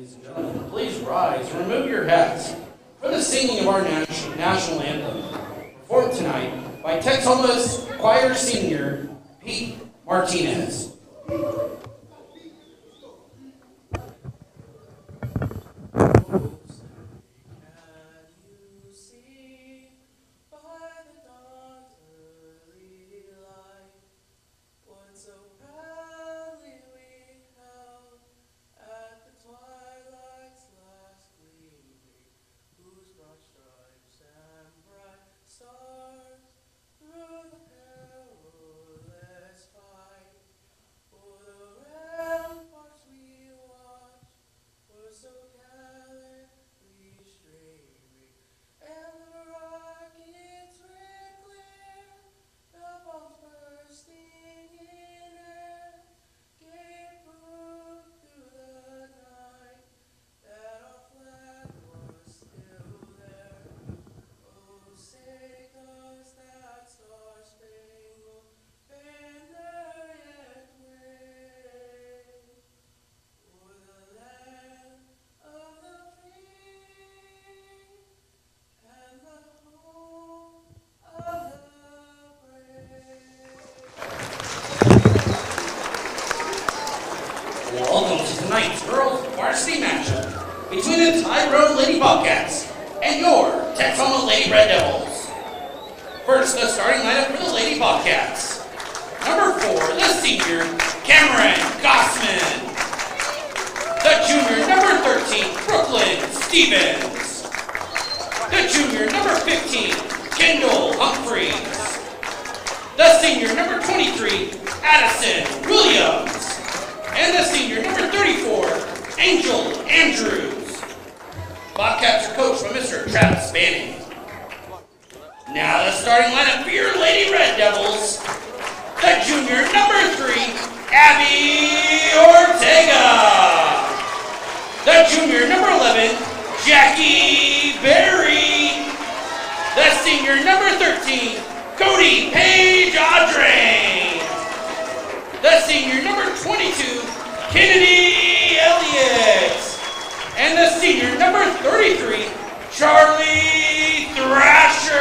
Ladies and gentlemen, please rise and remove your hats for the singing of our national anthem, performed tonight by Texoma's choir senior, Pete Martinez. Welcome to tonight's girls varsity matchup between the Tyrone Lady Bobcats and your Texoma Lady Red Devils. First, the starting lineup for the Lady Bobcats. Number 4, the senior, Cameron Gossman. The junior, number 13, Brooklyn Stevens. The junior, number 15, Kendall Humphreys. The senior, number 23, Addison Williams. And the senior, number 34, Angel Andrews. Bobcats are coached by Mr. Travis Banning. Now the starting lineup for your Lady Red Devils. The junior, number 3, Abby Ortega. The junior, number 11, Jackie Berry. The senior, number 13, Cody Page Audrain. The senior, number 22, Kennedy Elliott. And the senior, number 33, Charlie Thrasher.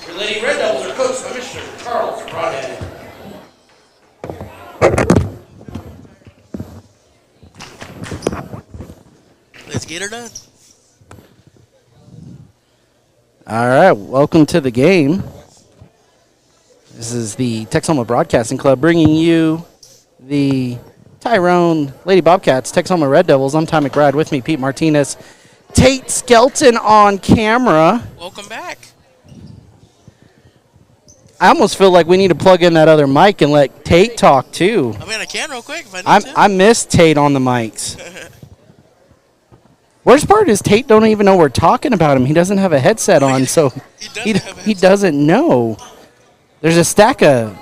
Your Lady Red Devils are coached by Mr. Charles Broadhead. Let's get her done. All right, welcome to the game. This is the Texoma Broadcasting Club bringing you the Tyrone Lady Bobcats, Texoma Red Devils. I'm Ty McBride. With me, Pete Martinez. Tate Skelton on camera. Welcome back. I almost feel like we need to plug in that other mic and let Tate talk, too. I mean, I can real quick if I need to. I miss Tate on the mics. Worst part is Tate don't even know we're talking about him. He doesn't have a headset on, so he doesn't know. There's a stack of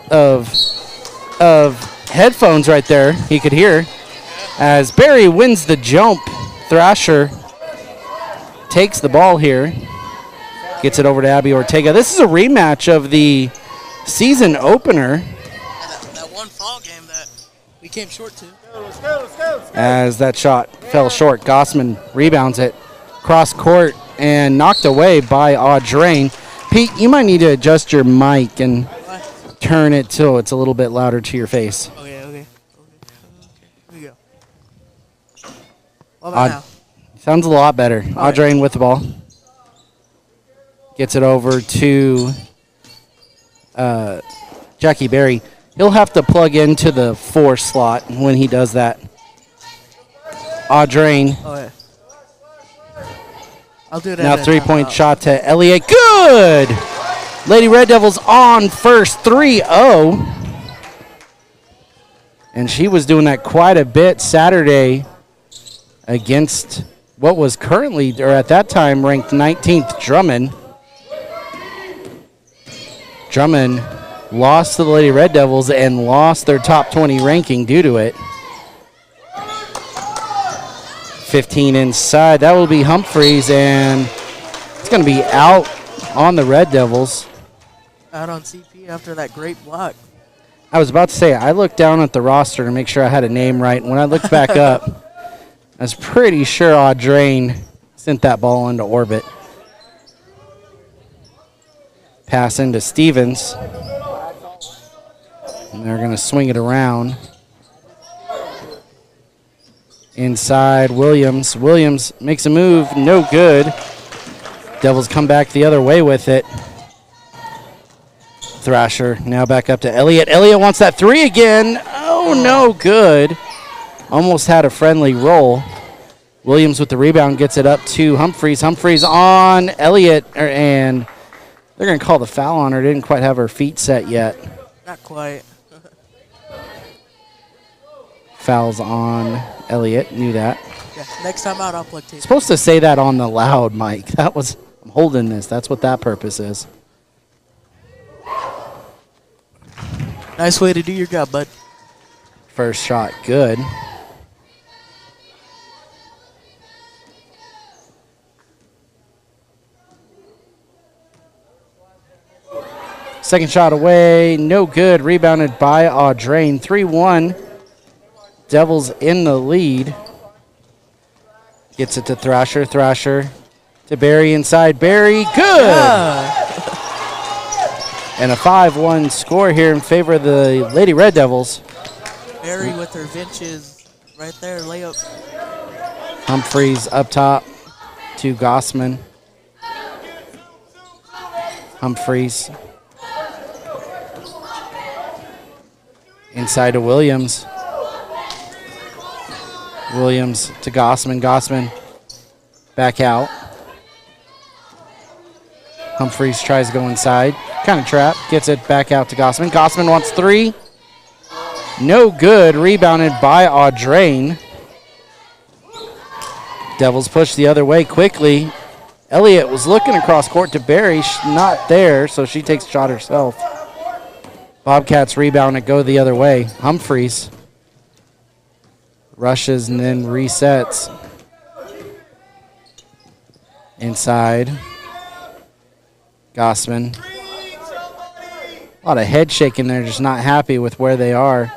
headphones right there he could hear. As Barry wins the jump, Thrasher takes the ball here. Gets it over to Abby Ortega. This is a rematch of the season opener. That one fall game that we came short to. Let's go. As that shot fell short, Gossman rebounds it. Cross court and knocked away by Audrain. Pete, you might need to adjust your mic and turn it till it's a little bit louder to your face. Okay. Here we go. What about now? Sounds a lot better. Audrain with the ball. Gets it over to Jackie Berry. He'll have to plug into the 4 slot when he does that. Audrain. Oh, yeah. I'll do that. Now 3-point shot to Elliott. Good! Lady Red Devils on first, 3-0. And she was doing that quite a bit Saturday against what was currently, or at that time, ranked 19th Drummond. Drummond lost to the Lady Red Devils and lost their top 20 ranking due to it. 15 inside. That will be Humphreys, and it's going to be out on the Red Devils. Out on CP after that great block. I was about to say, I looked down at the roster to make sure I had a name right. And when I looked back up, I was pretty sure Audrain sent that ball into orbit. Pass into Stevens. And they're going to swing it around. Inside, Williams. Williams makes a move, no good. Devils come back the other way with it. Thrasher now back up to Elliott. Elliott wants that three again. Oh, no good. Almost had a friendly roll. Williams with the rebound gets it up to Humphreys. Humphreys on Elliott, and they're going to call the foul on her. Didn't quite have her feet set yet. Not quite. Fouls on Elliott. Knew that. Yeah, next time out, I'll plug tape. Supposed to say that on the loud mic. That was, I'm holding this. That's what that purpose is. Nice way to do your job, bud. First shot, good. Second shot away, no good. Rebounded by Audrain. 3-1. Devils in the lead. Gets it to Thrasher. Thrasher to Barry inside. Barry, good! Yeah. And a 5-1 score here in favor of the Lady Red Devils. Barry with her vinches right there, layup. Humphreys up top to Gossman. Humphreys. Inside to Williams. Williams to Gossman. Gossman back out. Humphreys tries to go inside. Kind of trap. Gets it back out to Gossman. Gossman wants three. No good. Rebounded by Audrain. Devils push the other way quickly. Elliott was looking across court to Barry. Not there, so she takes a shot herself. Bobcats rebound and go the other way. Humphreys rushes and then resets. Inside. Gossman. A lot of head shaking there, just not happy with where they are.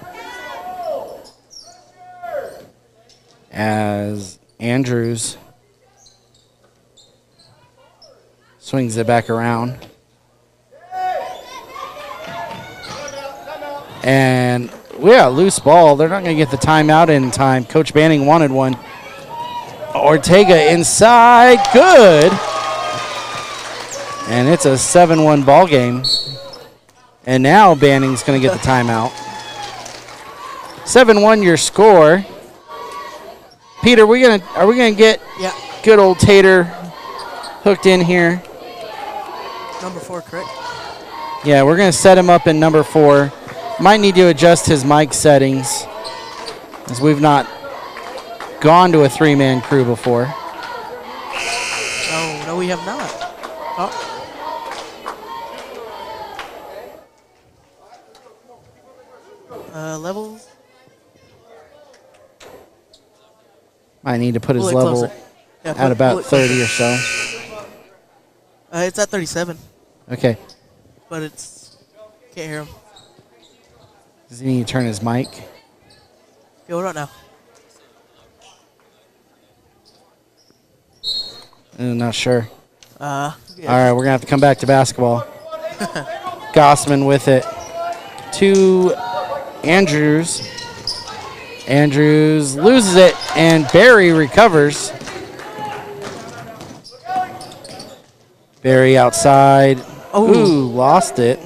As Andrews swings it back around. And we got a loose ball. They're not going to get the timeout in time. Coach Banning wanted one. Ortega inside. Good. And it's a 7-1 ball game. And now Banning's going to get the timeout. 7-1 your score. Peter, are we gonna get good old Tater hooked in here? Number 4, correct? Yeah, we're going to set him up in number 4. Might need to adjust his mic settings, as we've not gone to a 3-man crew before. No, we have not. Levels? Might need to put his Pull it level closer. Yeah, at about 30 or so. It's at 37, Okay. but it's can't hear him. Does he need to turn his mic? Yeah, what about now? I'm not sure. Yeah. All right, we're going to have to come back to basketball. Gossman with it to Andrews. Andrews loses it, and Barry recovers. Barry outside. Ooh, lost it.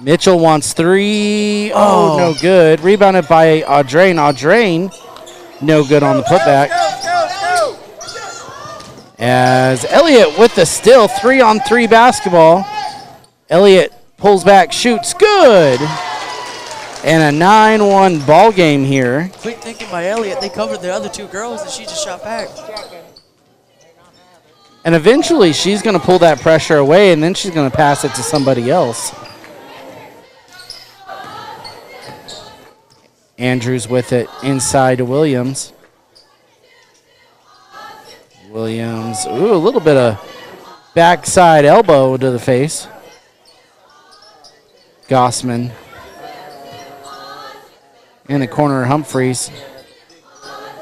Mitchell wants 3. Oh, no good. Rebounded by Audrain. Audrain, no good on the putback. As Elliott with the steal, 3-on-3 basketball. Elliott pulls back, shoots, good. And a 9-1 ball game here. Quick thinking by Elliott. They covered the other 2 girls, and she just shot back. And eventually she's going to pull that pressure away, and then she's going to pass it to somebody else. Andrews with it inside to Williams. Williams, ooh, a little bit of backside elbow to the face. Gossman. In the corner, Humphreys.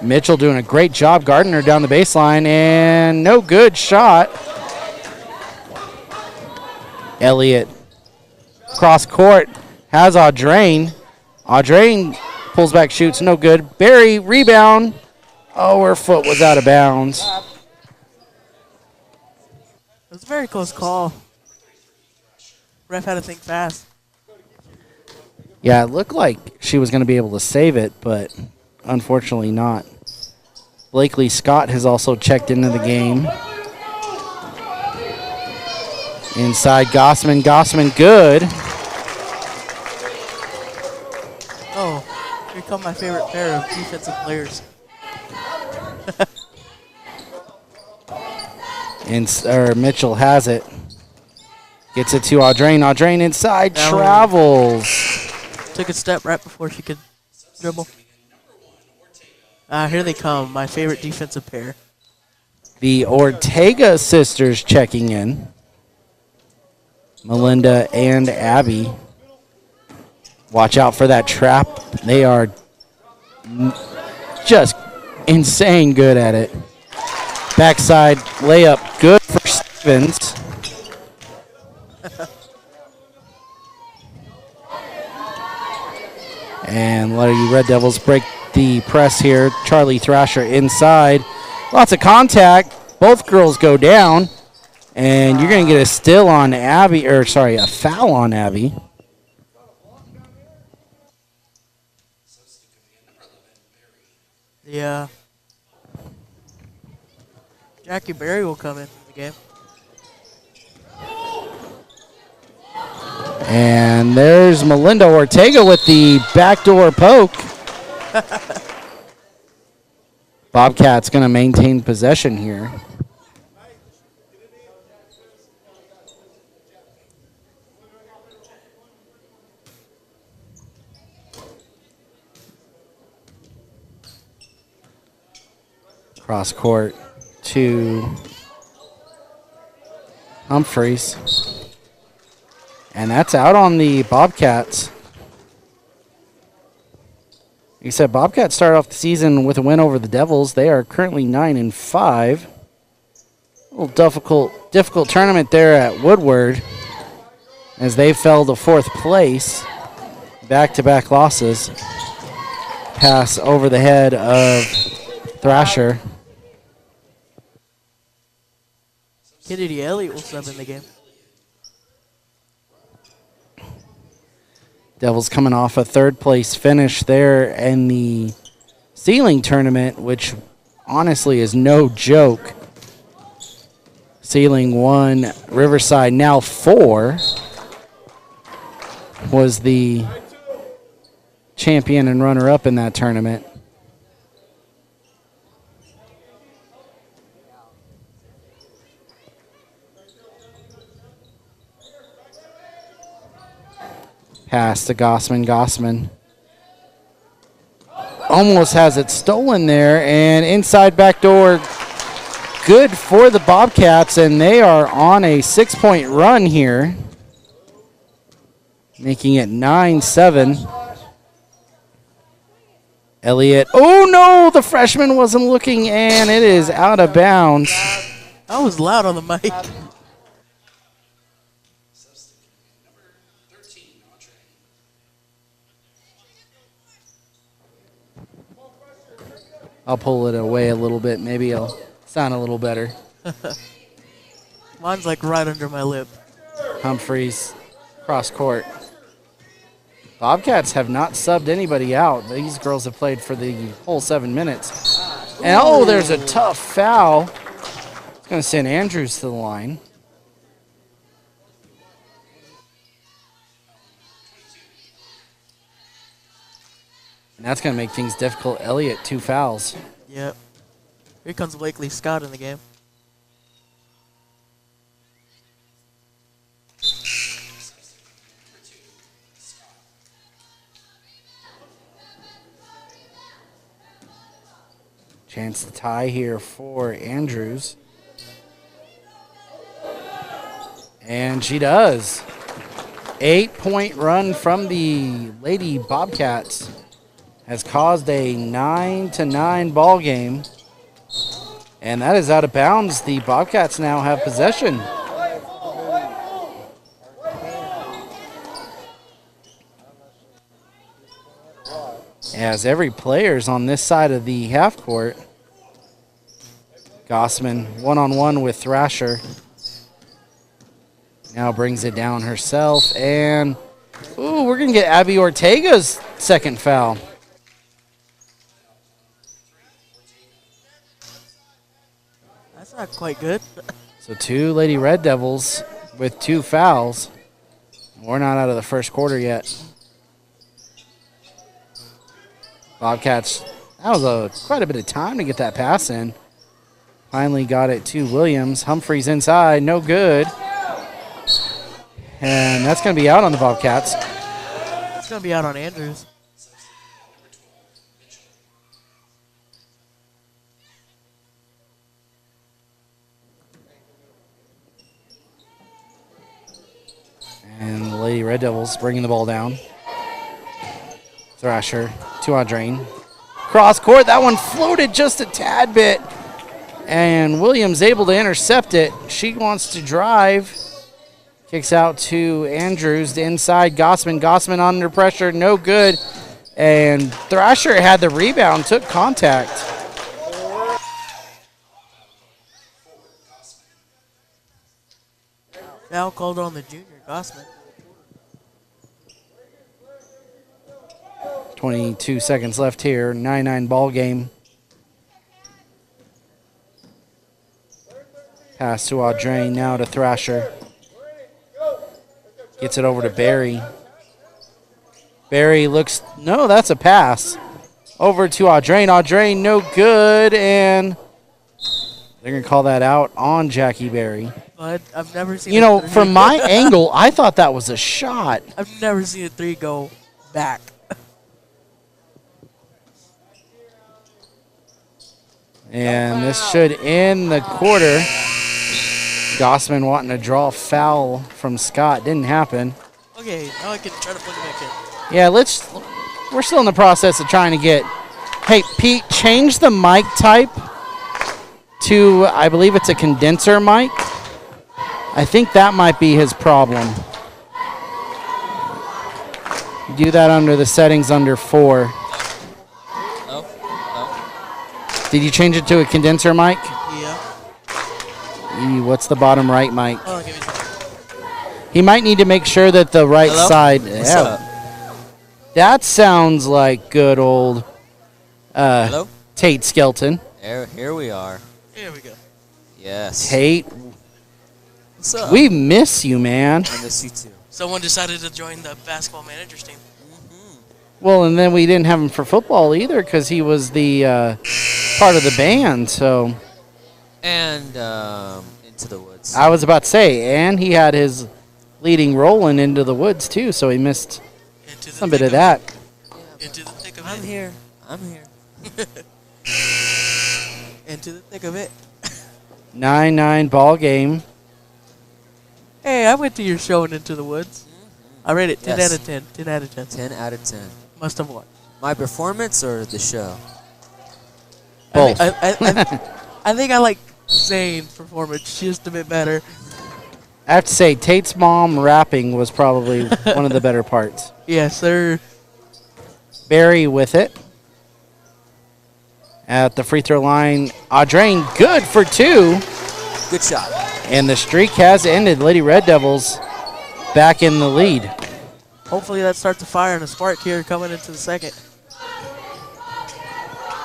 Mitchell doing a great job guarding her down the baseline, and no good shot. Elliott cross court has Audrain. Audrain pulls back, shoots, no good. Barry, rebound. Oh, her foot was out of bounds. It was a very close call. Ref had to think fast. Yeah, it looked like she was going to be able to save it, but unfortunately not. Blakely Scott has also checked into the game. Inside Gossman. Gossman good. Oh, here come my favorite pair of defensive players. Mitchell has it. Gets it to Audrain. Audrain inside, Now travels. Took a step right before she could dribble. Here they come, my favorite defensive pair. The Ortega sisters checking in. Melinda and Abby. Watch out for that trap. They are just insane good at it. Backside layup, good for Stevens. And Lady Red Devils break the press here. Charlie Thrasher inside. Lots of contact. Both girls go down. And you're going to get a still on Abby, or sorry, a foul on Abby. Yeah. Jackie Berry will come in the game. And there's Melinda Ortega with the backdoor poke. Bobcats going to maintain possession here. Cross court to Humphreys. And that's out on the Bobcats. Like I said, Bobcats started off the season with a win over the Devils. They are currently 9-5. A little difficult tournament there at Woodward as they fell to 4th place. Back-to-back losses. Pass over the head of Thrasher. Kennedy Elliott will sub in the game. Devils coming off a 3rd place finish there in the ceiling tournament, which honestly is no joke. Ceiling 1, Riverside now 4 was the champion and runner-up in that tournament. Pass to Gossman. Gossman almost has it stolen there, and inside backdoor good for the Bobcats, and they are on a 6-point run here, making it 9-7. Elliott, oh no, the freshman wasn't looking, and it is out of bounds. I was loud on the mic. I'll pull it away a little bit. Maybe it'll sound a little better. Mine's like right under my lip. Humphreys, cross court. Bobcats have not subbed anybody out. These girls have played for the whole 7 minutes. And oh, there's a tough foul. It's going to send Andrews to the line. And that's going to make things difficult. Elliott, 2 fouls. Yep. Here comes Blakely Scott in the game. Chance to tie here for Andrews. And she does. 8-point run from the Lady Bobcats. has caused a 9-9 ball game. And that is out of bounds. The Bobcats now have possession. As every player's on this side of the half court. Gossman one-on-one with Thrasher. Now brings it down herself. And, ooh, we're going to get Abby Ortega's second foul. That's not quite good. So 2 Lady Red Devils with 2 fouls. We're not out of the first quarter yet. Bobcats, that was quite a bit of time to get that pass in. Finally got it to Williams. Humphreys inside, no good. And that's going to be out on the Bobcats. It's going to be out on Andrews. And the Lady Red Devils bringing the ball down. Thrasher to Audrain. Cross court, that one floated just a tad bit. And Williams able to intercept it. She wants to drive. Kicks out to Andrews, the inside. Gossman. Gossman under pressure, no good. And Thrasher had the rebound, took contact. Foul called on the junior, Gossman. 22 seconds left here. 9-9 ball game. Pass to Audrain, now to Thrasher. Gets it over to Barry. Barry looks, no, that's a pass. Over to Audrain. Audrain, no good, and they're going to call that out on Jackie Barry. But I've never seen You know, from my angle, I thought that was a shot. I've never seen a 3 go back. And this should end the quarter. Gossman wanting to draw a foul from Scott. Didn't happen. Okay, now I can try to plug it back in. Yeah, we're still in the process of trying to get. Hey, Pete, change the mic type to, I believe it's a condenser mic. I think that might be his problem. Do that under the settings under 4. Did you change it to a condenser mic? Yeah. What's the bottom right mic? Oh, give me a second. He might need to make sure that the right Hello? side. What's up? That sounds like good old Hello? Tate Skelton. Here we are. Here we go. Yes. Tate, What's up? we miss you, man. I miss you too. Someone decided to join the basketball managers team. Well, and then we didn't have him for football either because he was the part of the band. So And Into the Woods. I was about to say, and he had his leading role in Into the Woods too, so he missed Into the some bit thick of that. Into the thick of I'm it. here. I'm here. Into the thick of it. 9-9 ball game. Hey, I went to your show in Into the Woods. I rate it 10 Yes. out of 10. 10 out of 10. 10 out of 10. Must have won. My performance or the show? Both. I think I like Zane's performance just a bit better. I have to say, Tate's mom rapping was probably one of the better parts. Yes, sir. Barry with it. At the free throw line, Audrain good for 2. Good shot. And the streak has ended. Lady Red Devils back in the lead. Hopefully that starts a fire and a spark here coming into the second.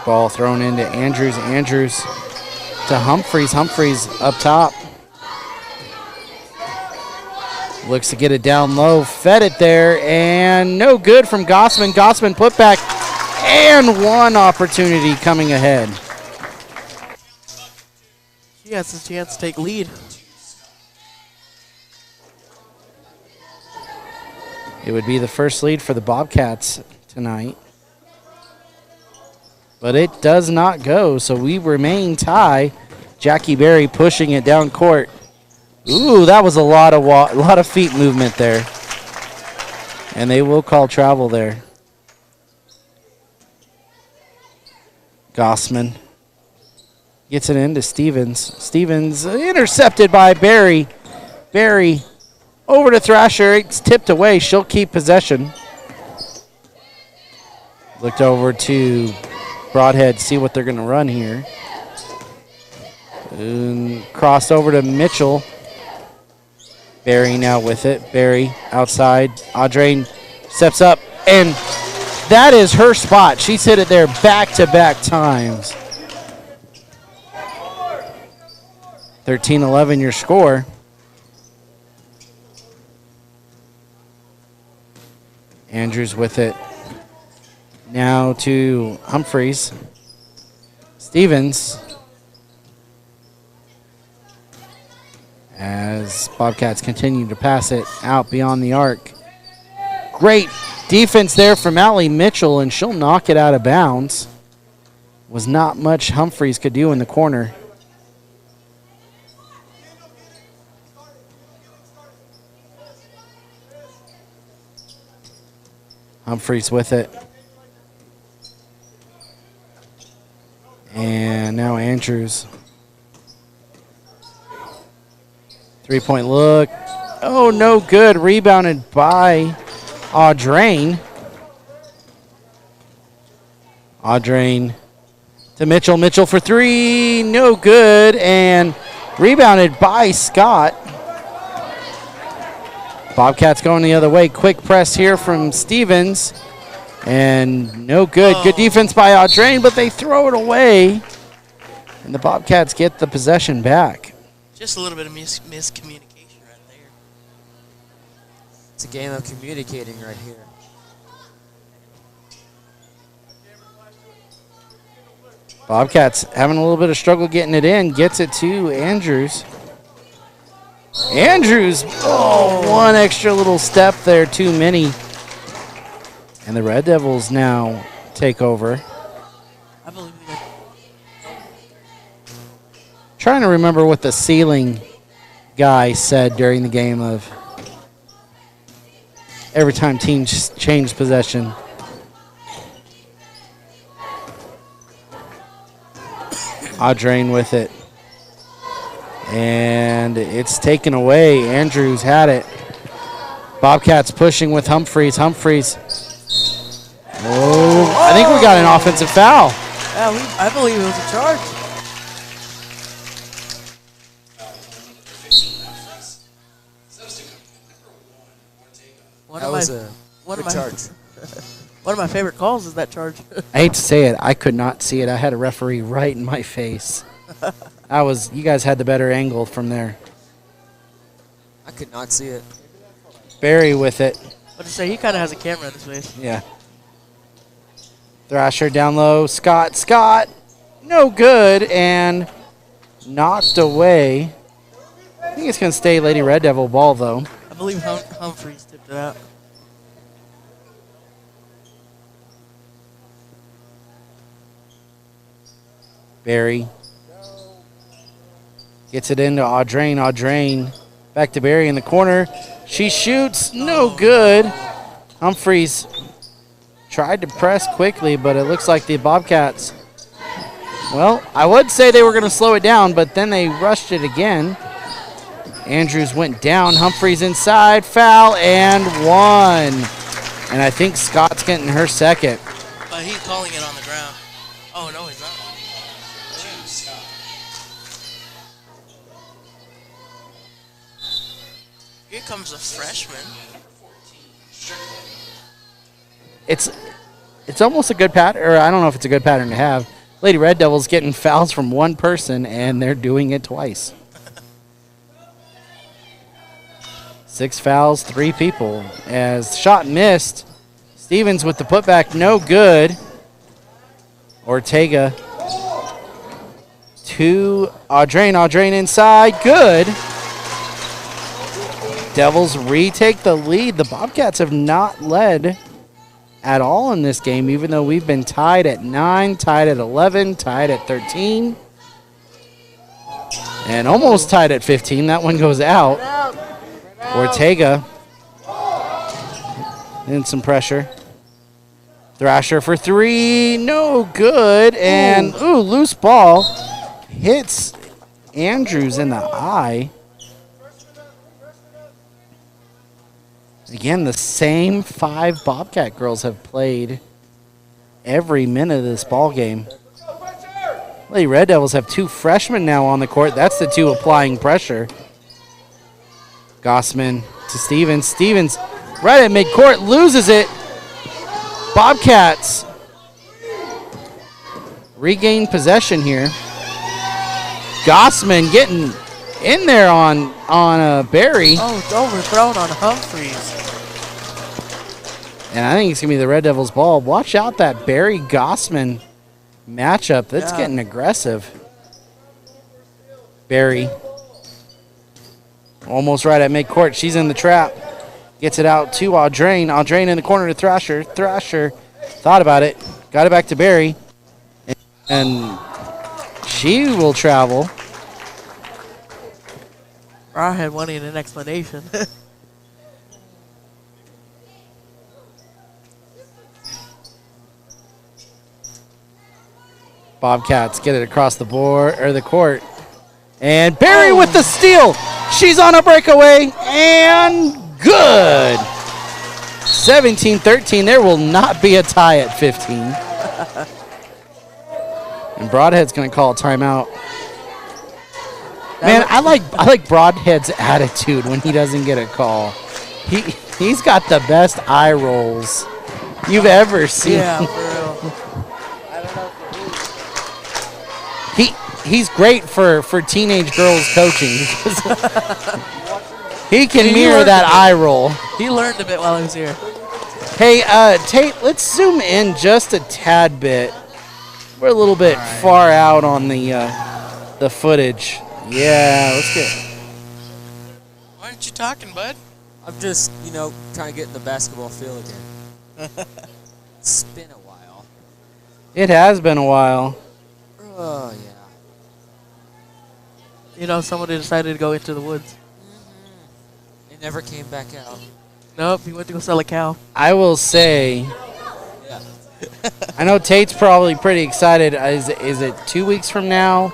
Ball thrown into Andrews. Andrews to Humphreys. Humphreys up top. Looks to get it down low. Fed it there. And no good from Gossman. Gossman put back. And one opportunity coming ahead. She has a chance to take lead. It would be the first lead for the Bobcats tonight. But it does not go, so we remain tie. Jackie Berry pushing it down court. Ooh, that was a lot of feet movement there. And they will call travel there. Gossman gets it into Stevens. Stevens intercepted by Barry. Barry over to Thrasher. It's tipped away. She'll keep possession. Looked over to Broadhead, see what they're going to run here. And crossed over to Mitchell. Barry now with it. Barry outside. Audrain steps up, and that is her spot. She's hit it there back-to-back times. 13-11 your score. Andrews with it. Now to Humphreys. Stevens. As Bobcats continue to pass it out beyond the arc. Great defense there from Allie Mitchell, and she'll knock it out of bounds. Was not much Humphreys could do in the corner. Humphreys with it. And now Andrews. Three-point look. Oh, no good. Rebounded by Audrain. Audrain to Mitchell. Mitchell for three. No good. And rebounded by Scott. Bobcats going the other way. Quick press here from Stevens. And no good. Good defense by Audrain, but they throw it away. And the Bobcats get the possession back. Just a little bit of miscommunication right there. It's a game of communicating right here. Bobcats having a little bit of struggle getting it in. Gets it to Andrews. Andrews, one extra little step there, too many. And the Red Devils now take over. I believe we got. Trying to remember what the ceiling guy said during the game of every time teams change possession. Audrain with it. And it's taken away. Andrews had it. Bobcats pushing with Humphreys. Humphreys. Oh, I think we got an offensive foul. Yeah, I believe it was a charge. That was a good charge. One of my favorite calls is that charge. I hate to say it, I could not see it. I had a referee right in my face. You guys had the better angle from there. I could not see it. Barry with it. What to say? He kind of has a camera in his face. Yeah. Thrasher down low. Scott. No good. And knocked away. I think it's going to stay Lady Red Devil ball, though. I believe Humphreys tipped it out. Barry gets it into Audrain. Audrain back to Barry in the corner. She shoots. No good. Humphreys tried to press quickly, but it looks like the Bobcats, well, I would say they were going to slow it down, but then they rushed it again. Andrews went down. Humphreys inside. Foul and one. And I think Scott's getting her second. But he's calling it on the ground. Oh, no, he's not. Here comes a freshman. It's almost a good pattern, or I don't know if it's a good pattern to have. Lady Red Devils getting fouls from one person, and they're doing it twice. 6 fouls, 3 people. As shot missed, Stevens with the putback, no good. Ortega to Audrain. Audrain inside, good. Devils retake the lead. The Bobcats have not led at all in this game, even though we've been tied at 9, tied at 11, tied at 13, and almost tied at 15. That one goes out. Ortega in some pressure. Thrasher for three. No good. And, ooh, loose ball. Hits Andrews in the eye. Again, the same 5 Bobcat girls have played every minute of this ball game. Lady Red Devils have 2 freshmen now on the court. That's the 2 applying pressure. Gossman to Stevens. Stevens right at midcourt, loses it. Bobcats regain possession here. Gossman getting in there on Barry. Oh, it's overthrown on Humphreys. And I think it's going to be the Red Devils' ball. Watch out that Barry Gossman matchup. That's getting aggressive. Barry. Almost right at midcourt. She's in the trap. Gets it out to Audrain. Audrain in the corner to Thrasher. Thrasher thought about it. Got it back to Barry. And she will travel. Rawhead wanting an explanation. Bobcats get it across the board or the court. And Barry with the steal. She's on a breakaway and good. 17-13. There will not be a tie at 15. And Broadhead's going to call a timeout. Man, I like Broadhead's attitude when he doesn't get a call. He's got the best eye rolls you've ever seen. Yeah, for real. He's great for teenage girls coaching. He can mirror that eye roll. He learned a bit while I was here. Hey, Tate, let's zoom in just a tad bit. We're a little bit far out on the footage. Yeah, let's get. Why aren't you talking, bud? I'm just, trying to get in the basketball feel again. It's been a while. It has been a while. Oh, yeah. Somebody decided to go into the woods. It never came back out. Nope, he went to go sell a cow. I will say, Yeah. I know Tate's probably pretty excited. Is it 2 weeks from now?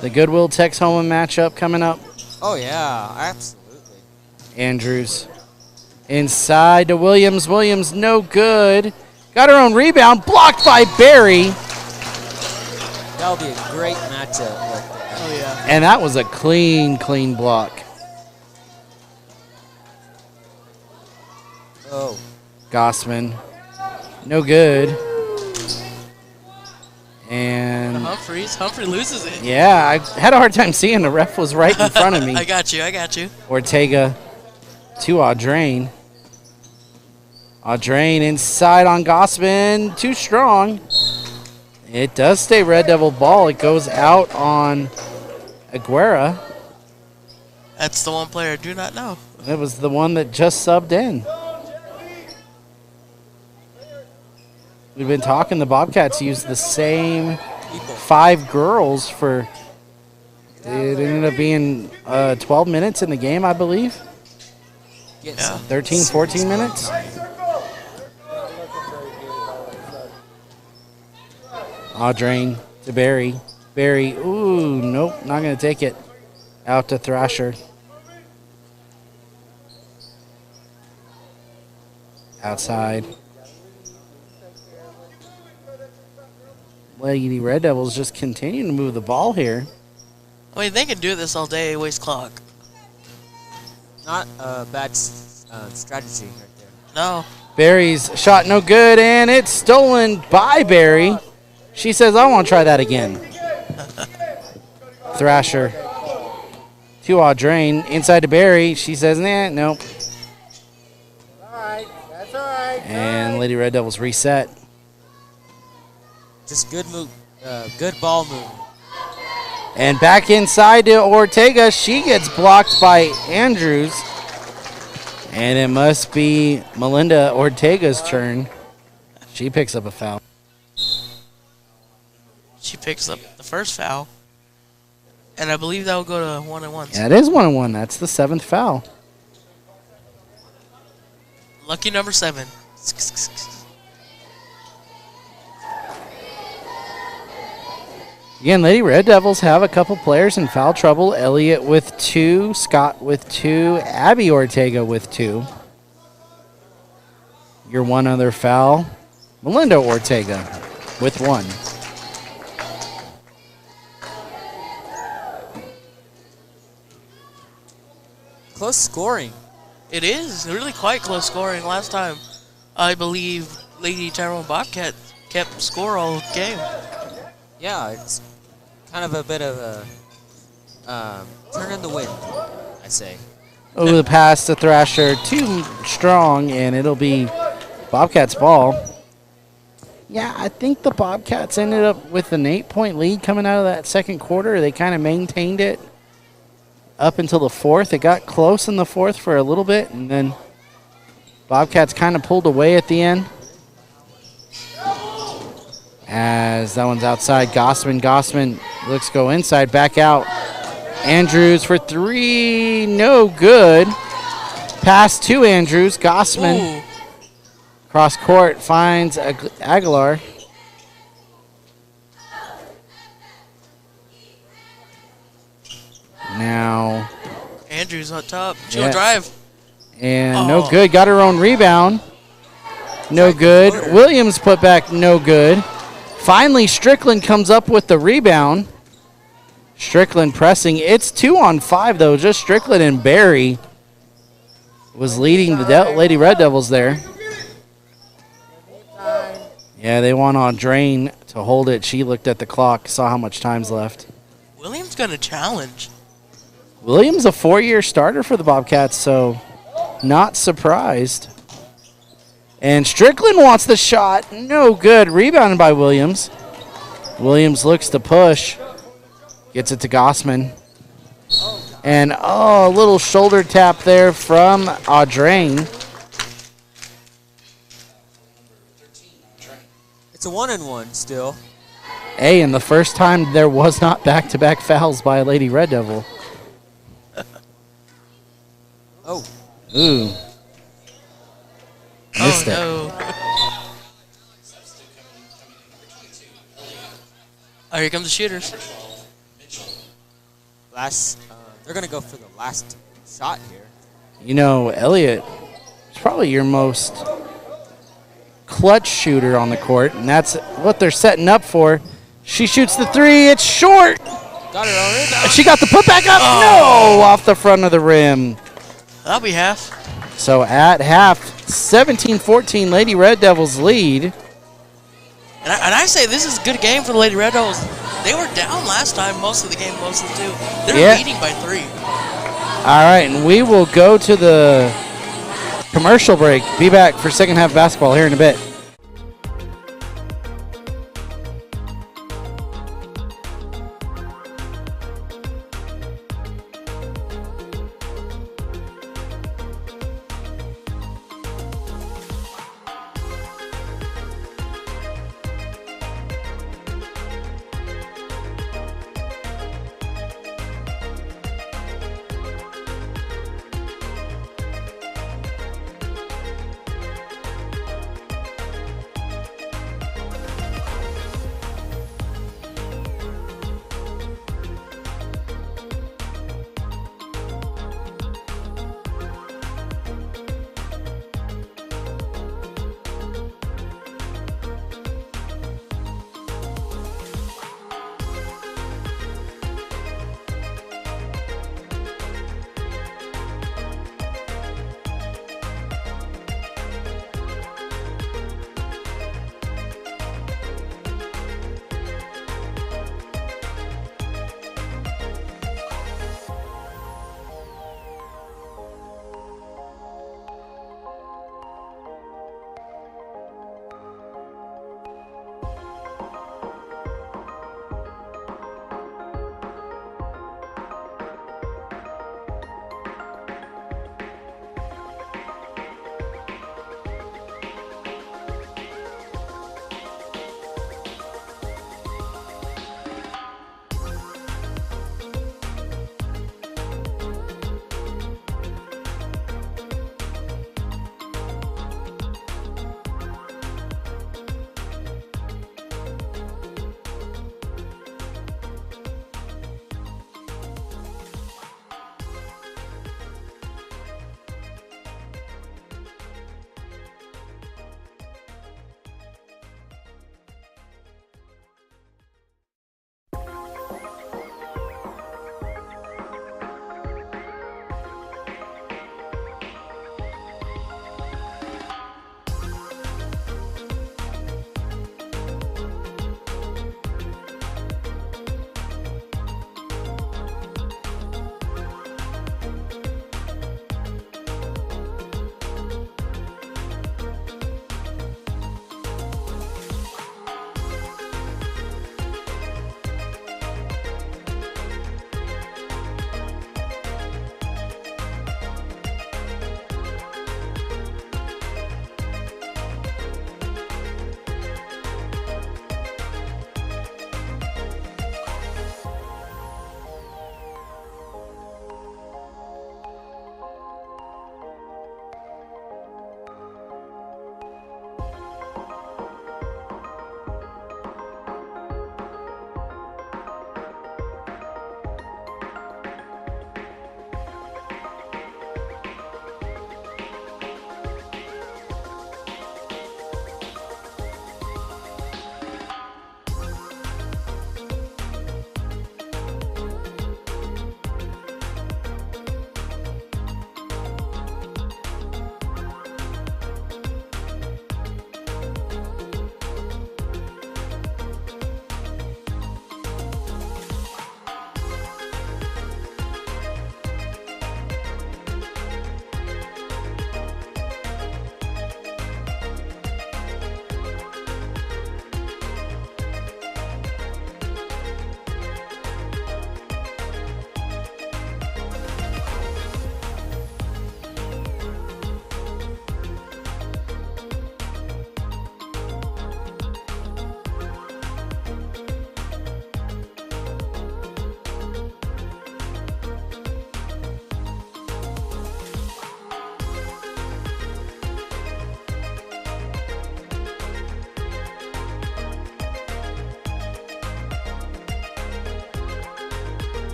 The Goodwill Tex Homa matchup coming up? Oh, yeah, absolutely. Andrews inside to Williams. Williams no good. Got her own rebound. Blocked by Barry. That'll be a great matchup right there. Oh, yeah. And that was a clean block. Oh. Gossman. No good. And Humphrey loses it. yeah, I had a hard time seeing. The ref was right in front of me. I got you. Ortega to Audrain. Audrain inside on Gossman. Too strong. It does stay Red Devil ball. It goes out on Aguera. That's the one player I do not know. It was the one that just subbed in. We've been talking. The Bobcats used the same 5 girls for. It ended up being 12 minutes in the game, I believe. Yeah. 13, 14 minutes. Audrain to Barry. Barry, ooh, nope, not going to take it. Out to Thrasher. Outside. Lady Red Devils just continuing to move the ball here. I mean, they can do this all day, waste clock. Not a bad strategy right there. No. Barry's shot no good, and it's stolen by Barry. She says, I want to try that again. Thrasher to Audrain. Inside to Barry. She says, nah, nope. All right, that's all right. And Lady Red Devils reset. Just good move. Good ball move. And back inside to Ortega. She gets blocked by Andrews. And it must be Melinda Ortega's turn. She picks up a foul. She picks up the first foul. And I believe that will go to 1-on-1s. Yeah, it is 1-on-1. That's the 7th foul. Lucky number 7. Again, Lady Red Devils have a couple players in foul trouble. Elliott with 2, Scott with 2, Abby Ortega with 2. Your one other foul, Melinda Ortega with 1. Close scoring. It is really quite close scoring. Last time, I believe Lady Tyrone Bobcat kept score all game. Yeah, it's kind of a bit of a turn in the wind, I say. Oh, the pass to Thrasher, too strong, and it'll be Bobcats' ball. Yeah, I think the Bobcats ended up with an 8-point lead coming out of that second quarter. They kind of maintained it up until the fourth. It got close in the fourth for a little bit, and then Bobcats kind of pulled away at the end. As that one's outside, Gossman looks to go inside, back out. Andrews for 3, no good. Pass to Andrews, Gossman. Ooh. Cross court, finds Aguilar. Now. Andrews on top. She'll Yeah. drive. And no Oh. good, got her own rebound. No good. Williams put back, no good. Finally, Strickland comes up with the rebound. Strickland pressing. It's 2 on 5, though. Just Strickland and Barry was leading the Lady Red Devils there. Yeah, they want Audrain to hold it. She looked at the clock, saw how much time's left. Williams gonna challenge. Williams, a 4-year starter for the Bobcats, so not surprised. And Strickland wants the shot. No good. Rebounded by Williams. Williams looks to push. Gets it to Gossman. And, a little shoulder tap there from Audrain. It's a 1-and-1 still. Hey, and the first time there was not back-to-back fouls by a Lady Red Devil. Oh, Ooh. Missed it. Oh, no. Oh, here comes the shooters. they're gonna go for the last shot here. You know, Elliott is probably your most clutch shooter on the court, and that's what they're setting up for. She shoots the 3. It's short. Got her own rebound. She got the putback up. Oh. No, off the front of the rim. That'll be half. So at half, 17-14, Lady Red Devils lead. And I say this is a good game for the Lady Red Devils. They were down last time, most of the game, most of the 2. They're Yeah. leading by 3. All right, and we will go to the commercial break. Be back for second half basketball here in a bit.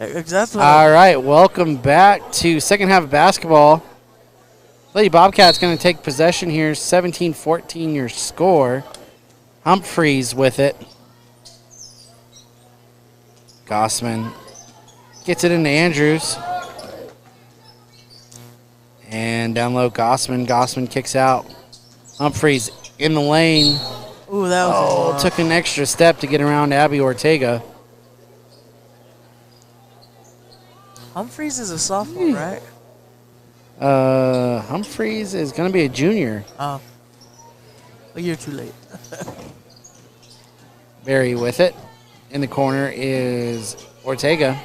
Exactly. All right, welcome back to second half of basketball. Lady Bobcats going to take possession here. 17-14 your score. Humphreys with it. Gossman gets it into Andrews. And down low, Gossman. Gossman kicks out. Humphreys in the lane. Ooh, that was Took an extra step to get around Abby Ortega. Humphreys is a sophomore, right? Humphreys is going to be a junior. Oh. A year too late. Barry with it. In the corner is Ortega.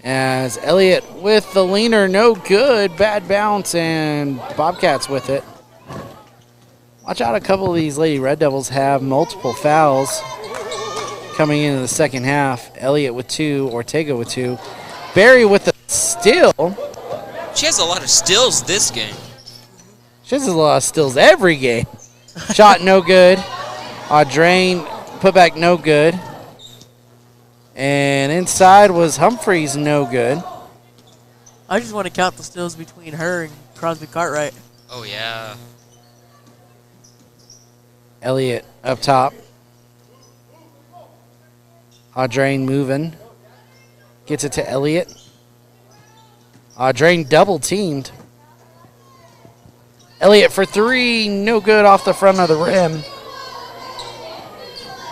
As Elliott with the leaner, no good. Bad bounce, and Bobcats with it. Watch out, a couple of these Lady Red Devils have multiple fouls coming into the second half. Elliott with 2, Ortega with 2. Barry with the steal. She has a lot of steals this game. She has a lot of steals every game. Shot no good. Drain, put back no good. And inside was Humphreys no good. I just want to count the steals between her and Crosby Cartwright. Oh, yeah. Elliott up top. Drain moving. Gets it to Elliott. Drain double teamed. Elliott for 3, no good off the front of the rim.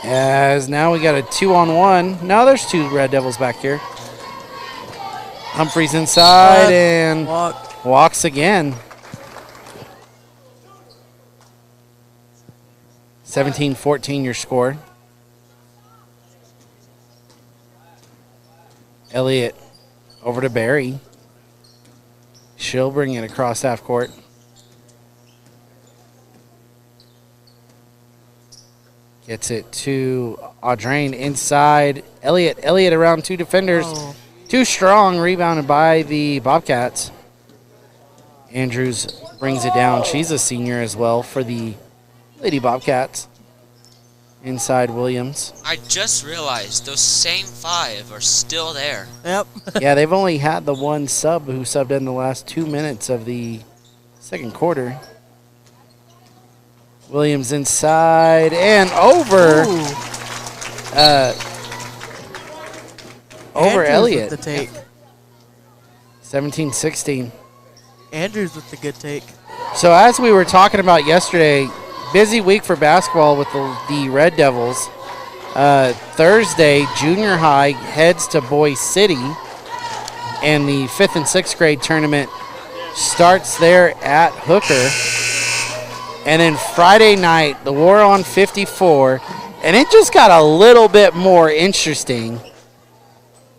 As now we got a 2-on-1. No, there's 2 Red Devils back here. Humphreys inside and walks again. 17-14 your score. Elliott over to Barry. She'll bring it across half court. Gets it to Audrain inside. Elliott around 2 defenders. Oh. Too strong, rebounded by the Bobcats. Andrews brings it down. She's a senior as well for the Lady Bobcats. Inside Williams. I just realized those same 5 are still there. Yep. Yeah, they've only had the one sub who subbed in the last 2 minutes of the second quarter. Williams inside and over. Over Andrews Elliott. with the take. 17-16. Andrews with the good take. So as we were talking about yesterday, busy week for basketball with the Red Devils. Thursday, junior high heads to Boise City, and the 5th and 6th grade tournament starts there at Hooker. And then Friday night, the War on 54, and it just got a little bit more interesting.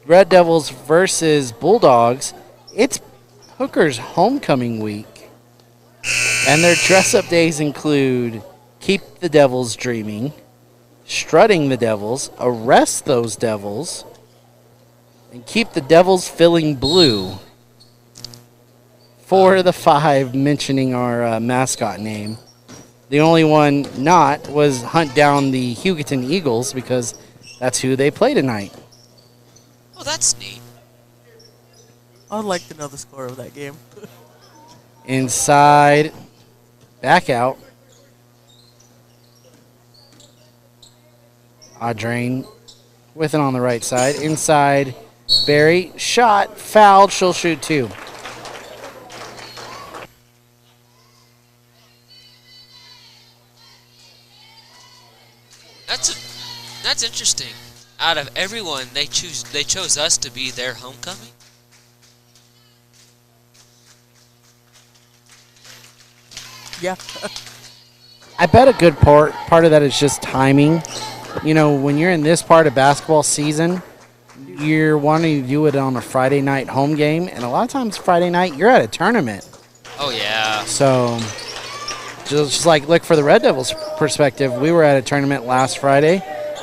Red Devils versus Bulldogs. It's Hooker's homecoming week. And their dress-up days include Keep the Devils Dreaming, Strutting the Devils, Arrest Those Devils, and Keep the Devils Feeling Blue. 4 of the 5 mentioning our mascot name. The only one not was Hunt Down the Hugoton Eagles because that's who they play tonight. Oh, that's neat. I'd like to know the score of that game. Inside, back out. Audrain with it on the right side. Inside, Barry, shot, fouled, she'll shoot 2. That's interesting. Out of everyone, they chose us to be their homecoming. Yeah. I bet a good part of that is just timing. You know, when you're in this part of basketball season, you're wanting to do it on a Friday night home game, and a lot of times Friday night you're at a tournament. Oh, yeah. So, just like look for the Red Devils' perspective, we were at a tournament last Friday.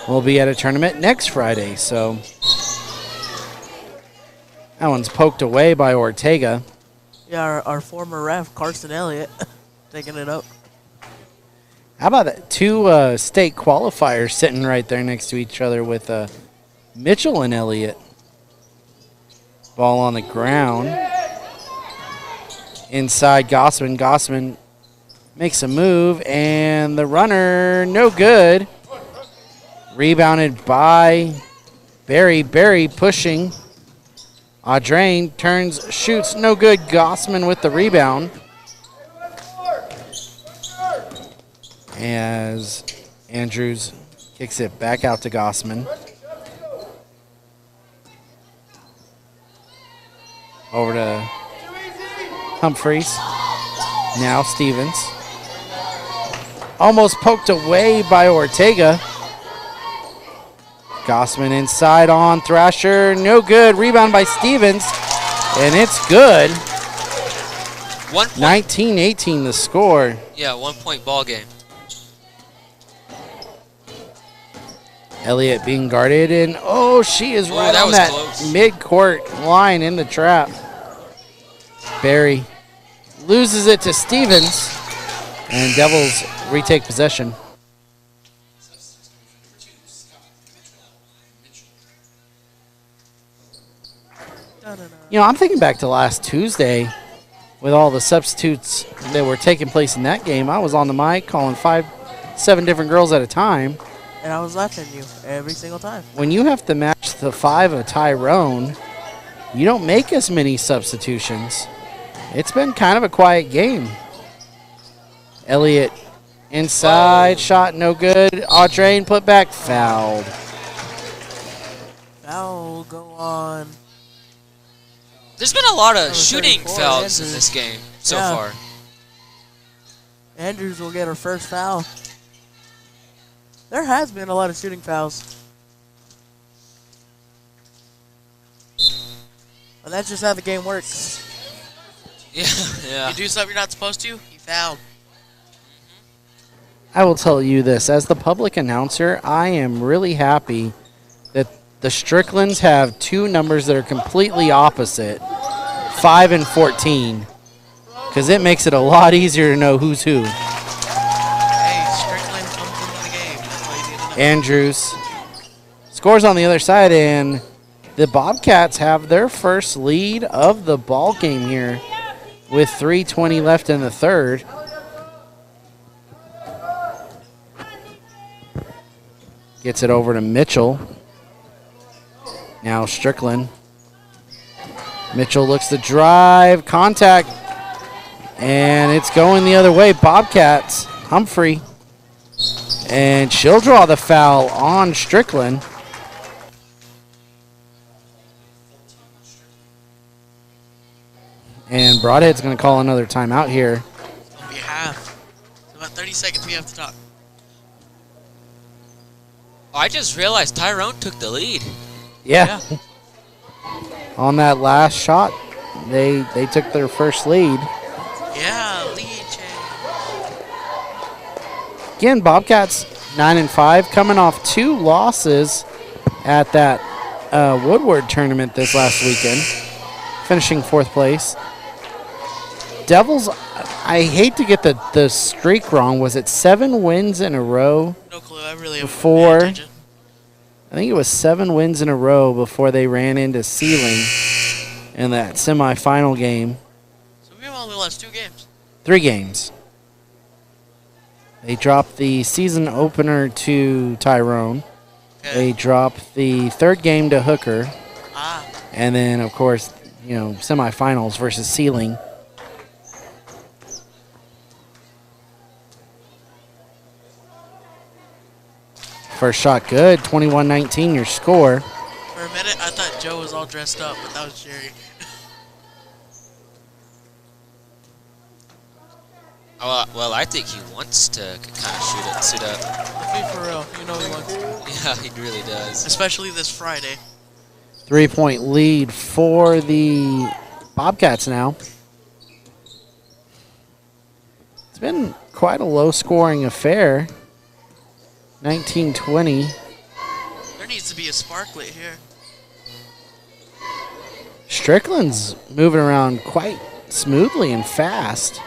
We'll be at a tournament next Friday. So, that one's poked away by Ortega. Yeah, our former ref, Carson Elliott, taking it up. How about that? 2 state qualifiers sitting right there next to each other with Mitchell and Elliott. Ball on the ground. Inside Gossman. Gossman makes a move, and the runner, no good. Rebounded by Barry. Barry pushing. Audrain turns, shoots, no good. Gossman with the rebound. As Andrews kicks it back out to Gossman. Over to Humphreys. Now Stevens. Almost poked away by Ortega. Gossman inside on Thrasher. No good. Rebound by Stevens. And it's good. 19-18 the score. Yeah, 1 point ball game. Elliott being guarded, and oh, she is right that on was that close. mid-court line in the trap. Barry loses it to Stevens, and Devils retake possession. You know, I'm thinking back to last Tuesday with all the substitutes that were taking place in that game. I was on the mic calling 5-7 different girls at a time. And I was laughing at you every single time. When you have to match the 5 of Tyrone, you don't make as many substitutions. It's been kind of a quiet game. Elliott inside, shot no good. Audrain put back, fouled. Foul go on. There's been a lot of Number shooting 34, fouls in Andrews. this game so Yeah. far. Andrews will get her first foul. There has been a lot of shooting fouls. But that's just how the game works. Yeah, yeah. You do something you're not supposed to, you foul. I will tell you this, as the public announcer, I am really happy that the Stricklands have 2 numbers that are completely opposite, 5 and 14, because it makes it a lot easier to know who's who. Hey, Strickland comes into the game. That's all you need to know. Andrews scores on the other side, and the Bobcats have their first lead of the ball game here with 3:20 left in the third. Gets it over to Mitchell. Now Strickland. Mitchell looks to drive, contact, and it's going the other way. Bobcats, Humphrey, and she'll draw the foul on Strickland. And Broadhead's going to call another timeout here. We have. So about 30 seconds we have to talk. I just realized Tyrone took the lead. Yeah. On that last shot, they took their first lead. Yeah, lead change. Again, Bobcats 9-5, coming off 2 losses at that Woodward tournament this last weekend, finishing 4th place. Devils, I hate to get the streak wrong. Was it 7 wins in a row? No clue. I really haven't Before- paid attention. I think it was 7 wins in a row before they ran into Sealing in that semifinal game. So we've only lost 2 games. 3 games. They dropped the season opener to Tyrone. Okay. They dropped the 3rd game to Hooker. Ah, And then, of course, semifinals versus Sealing. First shot good, 21-19 your score. for a minute I thought Joe was all dressed up, but that was Jerry. Well, I think he wants to kind of suit up. Let's be for real. You know he wants to. Yeah, he really does. Especially this Friday. 3-point lead for the Bobcats now. It's been quite a low-scoring affair. 19-20. There needs to be a sparklet here. Strickland's moving around quite smoothly and fast.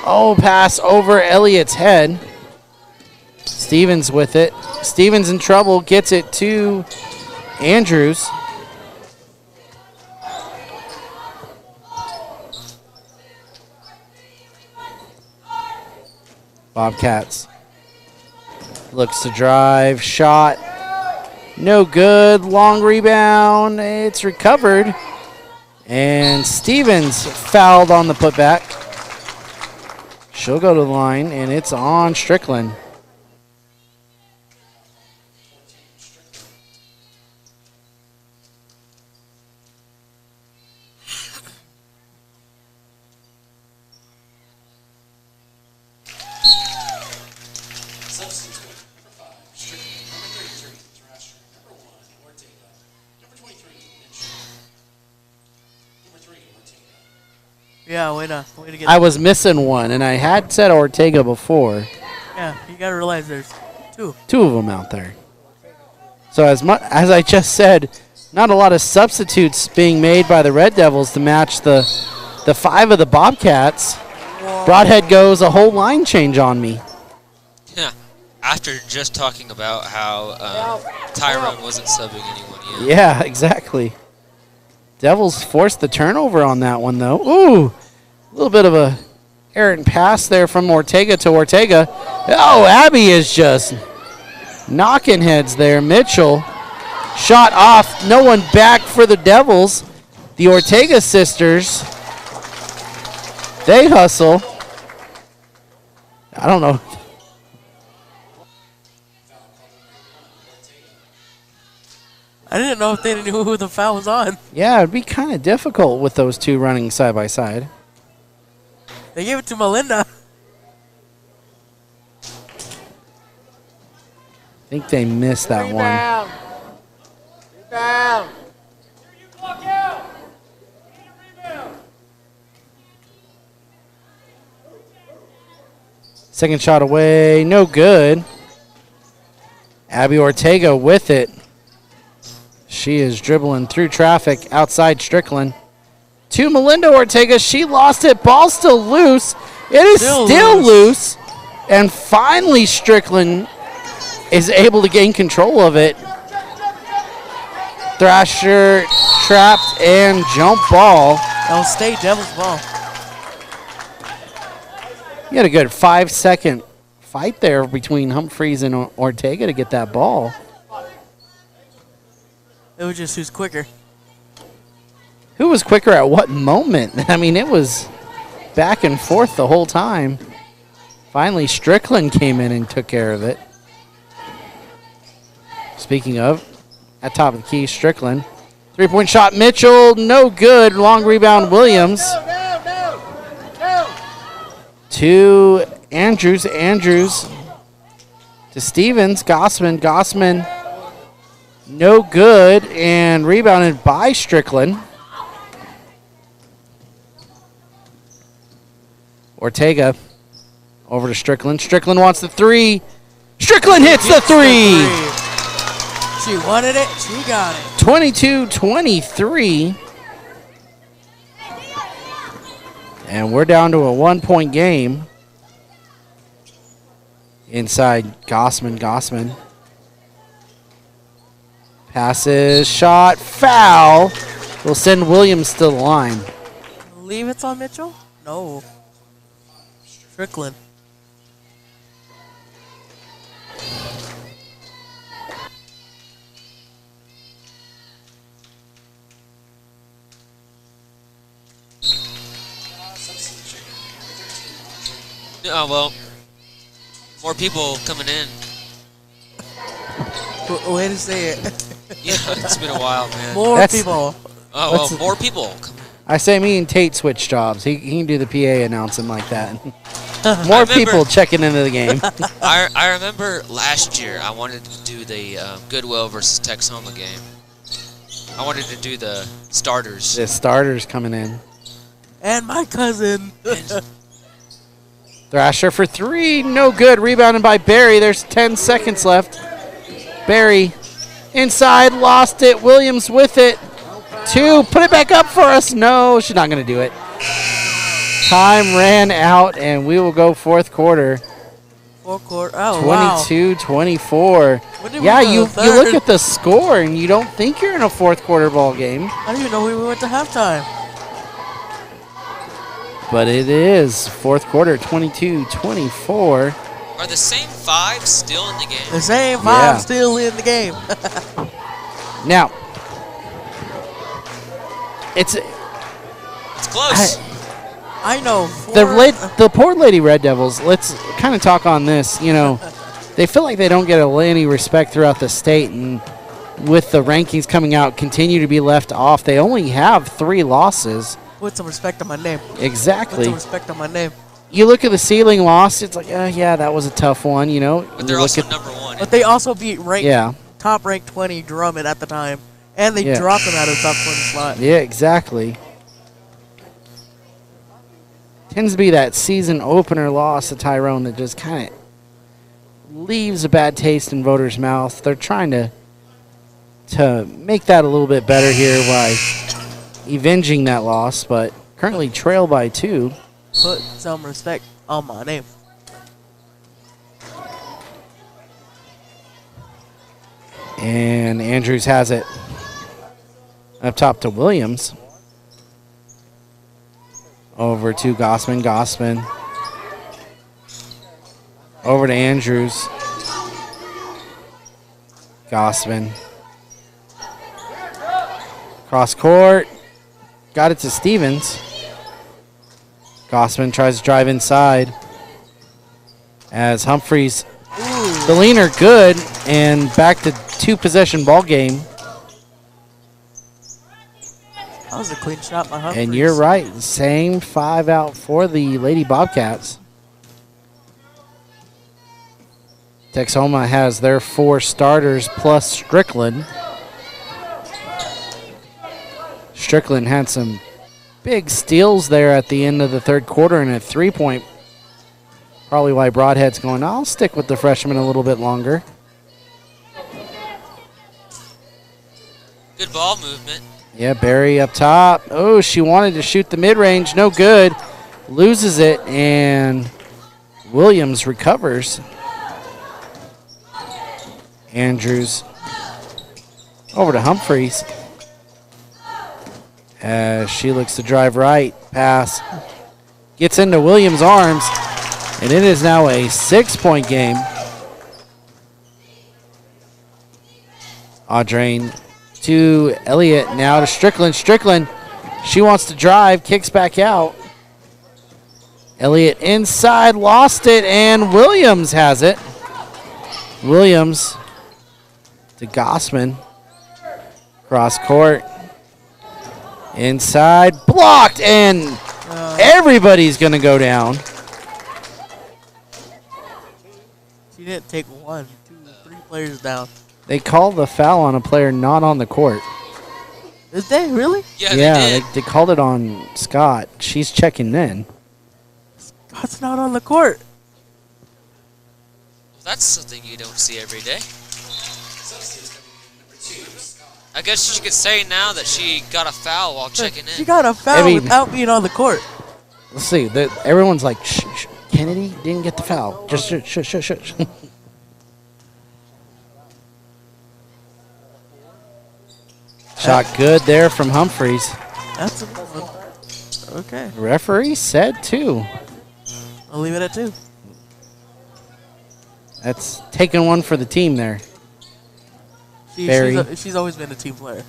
Oh, pass over Elliott's head. Stevens with it. Stevens in trouble, gets it to Andrews. Bobcats looks to drive, shot, no good, long rebound, it's recovered, and Stevens fouled on the putback. She'll go to the line, and it's on Strickland. Yeah, way to get. I was missing one, and I had said Ortega before. Yeah, you gotta realize there's two. Two of them out there. So as I just said, not a lot of substitutes being made by the Red Devils to match the five of the Bobcats. Whoa. Broadhead goes a whole line change on me. Yeah. After just talking about how Tyrone wasn't subbing anyone yet. Yeah, exactly. Devils forced the turnover on that one, though. Ooh, a little bit of a errant pass there from Ortega to Ortega. Oh, Abby is just knocking heads there. Mitchell, shot off. No one back for the Devils. The Ortega sisters, they hustle. I don't know. I didn't know if they knew who the foul was on. Yeah, it'd be kind of difficult with those two running side by side. They gave it to Melinda. I think they missed that one. Rebound. Second shot away, no good. Abby Ortega with it. She is dribbling through traffic outside Strickland. To Melinda Ortega, she lost it. Ball still loose. It is still loose. And finally Strickland is able to gain control of it. Thrasher trapped and jump ball. That'll stay Devil's ball. You had a good 5-second fight there between Humphreys and Ortega to get that ball. It was just who's quicker. Who was quicker at what moment? I mean, it was back and forth the whole time. Finally, Strickland came in and took care of it. Speaking of, at top of the key, Strickland. Three-point shot, Mitchell, no good. Long rebound, Williams. To Andrews. Andrews to Stevens. Gossman. No good. And rebounded by Strickland. Ortega over to Strickland. Strickland wants the three. Strickland hits the three. She wanted it. She got it. 22-23. And we're down to a 1-point game. Inside Gossman. Passes, shot, foul. Will send Williams to the line. Believe it's on Mitchell? No. Strickland. Well, more people coming in. Way to say it. Yeah, it's been a while, man. More people. Oh, well, more people. I say me and Tate switch jobs. He can do the PA announcing like that. More people checking into the game. I remember last year I wanted to do the Goodwill versus Texoma game. I wanted to do the starters. The starters coming in. And my cousin. Thrasher for three, no good. Rebounded by Barry. There's 10 seconds left. Barry inside, lost it. Williams with it. Two, put it back up for us. No, she's not going to do it. Time ran out, and we will go fourth quarter. Fourth quarter. Oh, wow. 22-24. When did we Yeah, go to you third? look at the score and you don't think you're in a fourth quarter ball game. I didn't even know we went to halftime. But it is fourth quarter, 22-24. Are the same five still in the game? The same five Yeah. still in the game. Now, it's It's close. I know. the poor Lady Red Devils. Let's kind of talk on this. You know, they feel like they don't get any respect throughout the state, and with the rankings coming out, continue to be left off. They only have 3 losses. Put some respect on my name. Put Exactly. some respect on my name. You look at the ceiling loss, it's like, yeah, that was a tough one, you know. But they're You look also at- number 1. But they also beat Yeah, top ranked 20 Drummond at the time, and they Yeah. dropped them out of the top 20 slot. yeah, exactly. Tends to be that season opener loss to Tyrone that just kind of leaves a bad taste in voters' mouth. They're trying to make that a little bit better here by avenging that loss, but currently trail by 2. Put some respect on my name. And Andrews has it up top to Williams. Over to Gossman. Gossman. Over to Andrews. Gossman. Cross court. Got it to Stevens. Gossman tries to drive inside. As Humphreys, the leaner good, and back to 2-possession ball game. That was a clean shot by Humphries. And you're right, same 5 out for the Lady Bobcats. Texoma has their 4 starters plus Strickland. Strickland had some big steals there at the end of the third quarter and a 3-point. Probably why Broadhead's going, I'll stick with the freshman a little bit longer. Good ball movement. Yeah, Barry up top. Oh, she wanted to shoot the mid-range. No good. Loses it, and Williams recovers. Andrews over to Humphreys. As she looks to drive right. Pass. Gets into Williams' arms. And it is now a 6-point game. Audrain to Elliott, now to Strickland. Strickland, she wants to drive, kicks back out. Elliott inside, lost it, and Williams has it. Williams to Gossman. Cross court. Inside, blocked, and everybody's going to go down. She didn't take 1, 2, 3 players down. They called the foul on a player not on the court. Did they really? Yeah, they did. They called it on Scott. She's checking in. Scott's not on the court. That's something you don't see every day. I guess you could say now that she got a foul while checking She in. got a foul I mean- without being on the court. Let's see. Everyone's like, shh, shh, Kennedy didn't get the foul. Just shh, shh, shh, shh. Shot good there from Humphreys. That's a good one. Okay. Referee said 2. I'll leave it at 2. That's taking 1 for the team there. Barry. She's always been a team player.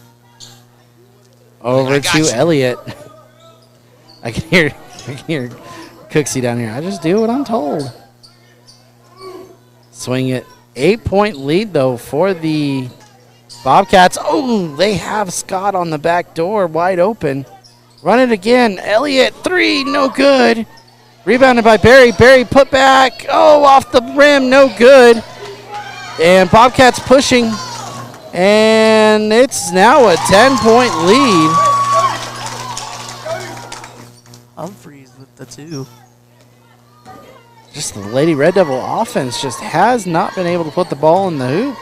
Over I got to you. Elliott. I can hear Cooksey down here. I just do what I'm told. Swing it. 8-point lead, though, for the Bobcats. Oh, they have Scott on the back door, wide open. Run it again. Elliott, 3, no good. Rebounded by Barry. Barry put back. Oh, off the rim, no good. And Bobcats pushing. And it's now a 10-point lead. Humphreys with the 2. Just the Lady Red Devil offense just has not been able to put the ball in the hoop.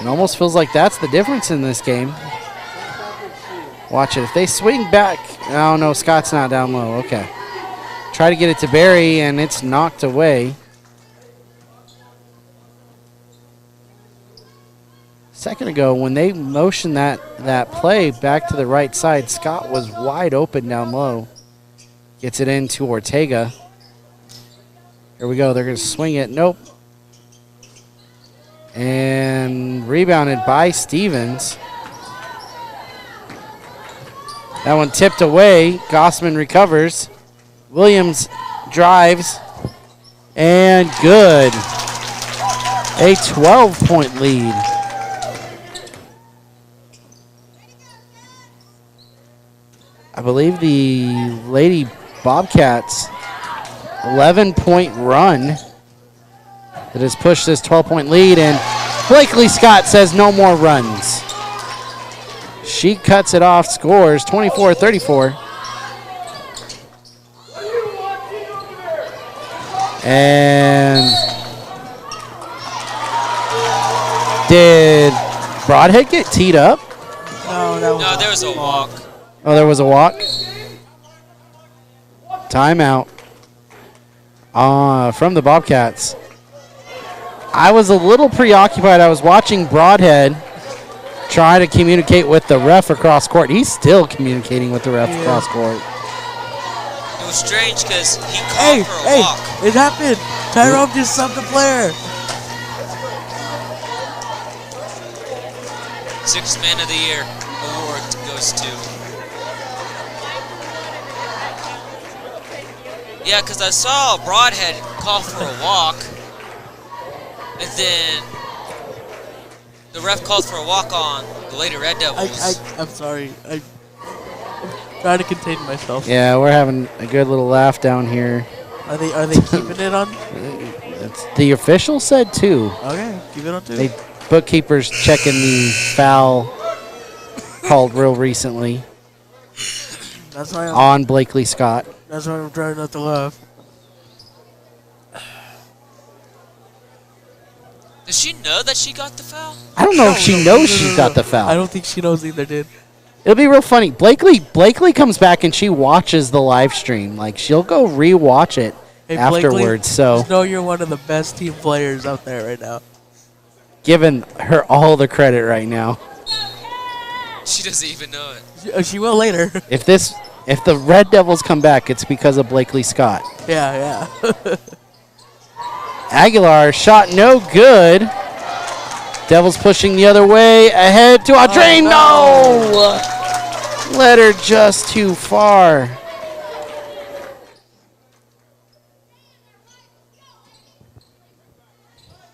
It almost feels like that's the difference in this game. Watch it. If they swing back. Oh, no, Scott's not down low. Okay. try to get it to Barry, and it's knocked away. Second ago, when they motioned that play back to the right side, Scott was wide open down low. Gets it into Ortega. Here we go. They're going to swing it. Nope. And rebounded by Stevens. That one tipped away. Gossman recovers. Williams drives. And good. A 12-point lead. I believe the Lady Bobcats 11-point run that has pushed this 12-point lead, and Blakely Scott says no more runs. She cuts it off, scores 24-34. And did Broadhead get teed up? No, No, there was a walk. Oh, there was a walk. Timeout from the Bobcats. I was a little preoccupied. I was watching Broadhead try to communicate with the ref across court. He's still communicating with the ref across court. It was strange because he called for a walk. It happened. Tyrone just subbed the player. Sixth Man of the Year award goes to. Yeah, because I saw Broadhead call for a walk, and then the ref called for a walk on the Lady Red Devils. I'm sorry. I'm trying to contain myself. Yeah, we're having a good little laugh down here. Are they keeping it on? The official said 2. Okay, keep it on 2. They bookkeepers checking the foul called real recently That's why on Blakely Scott. That's why I'm trying not to laugh. Does she know that she got the foul? I don't know if she knows she's got the foul. I don't think she knows either, dude. It'll be real funny. Blakely comes back and she watches the live stream. Like, she'll go re-watch it afterwards. Blakely, So, just know you're one of the best team players out there right now. giving her all the credit right now. She doesn't even know it. She will later. If the Red Devils come back, it's because of Blakely Scott. Yeah. Aguilar shot no good. Devils pushing the other way. Ahead to Audrain. No! Led her just too far.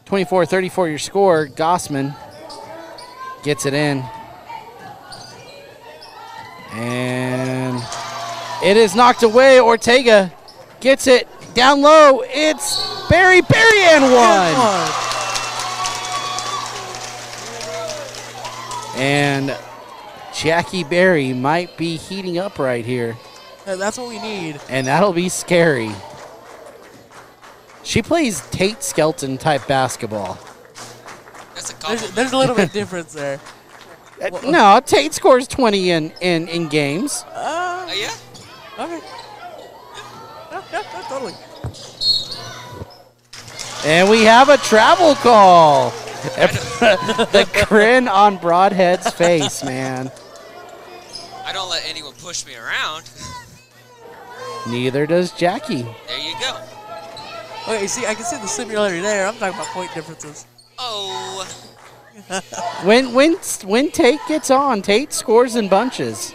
(24-34) your score. Gossman gets it in. And it is knocked away. Ortega gets it down low. It's Barry and one. And Jackie Berry might be heating up right here. That's what we need. And that'll be scary. She plays Tate Skelton type basketball. That's a compliment. There's a little bit difference there. No, Tate scores 20 in games. Yeah? Okay. Yeah, totally. And we have a travel call. The grin on Broadhead's face, man. I don't let anyone push me around. Neither does Jackie. There you go. Okay, see, I can see the similarity there. I'm talking about point differences. Oh. When Tate gets on, Tate scores in bunches.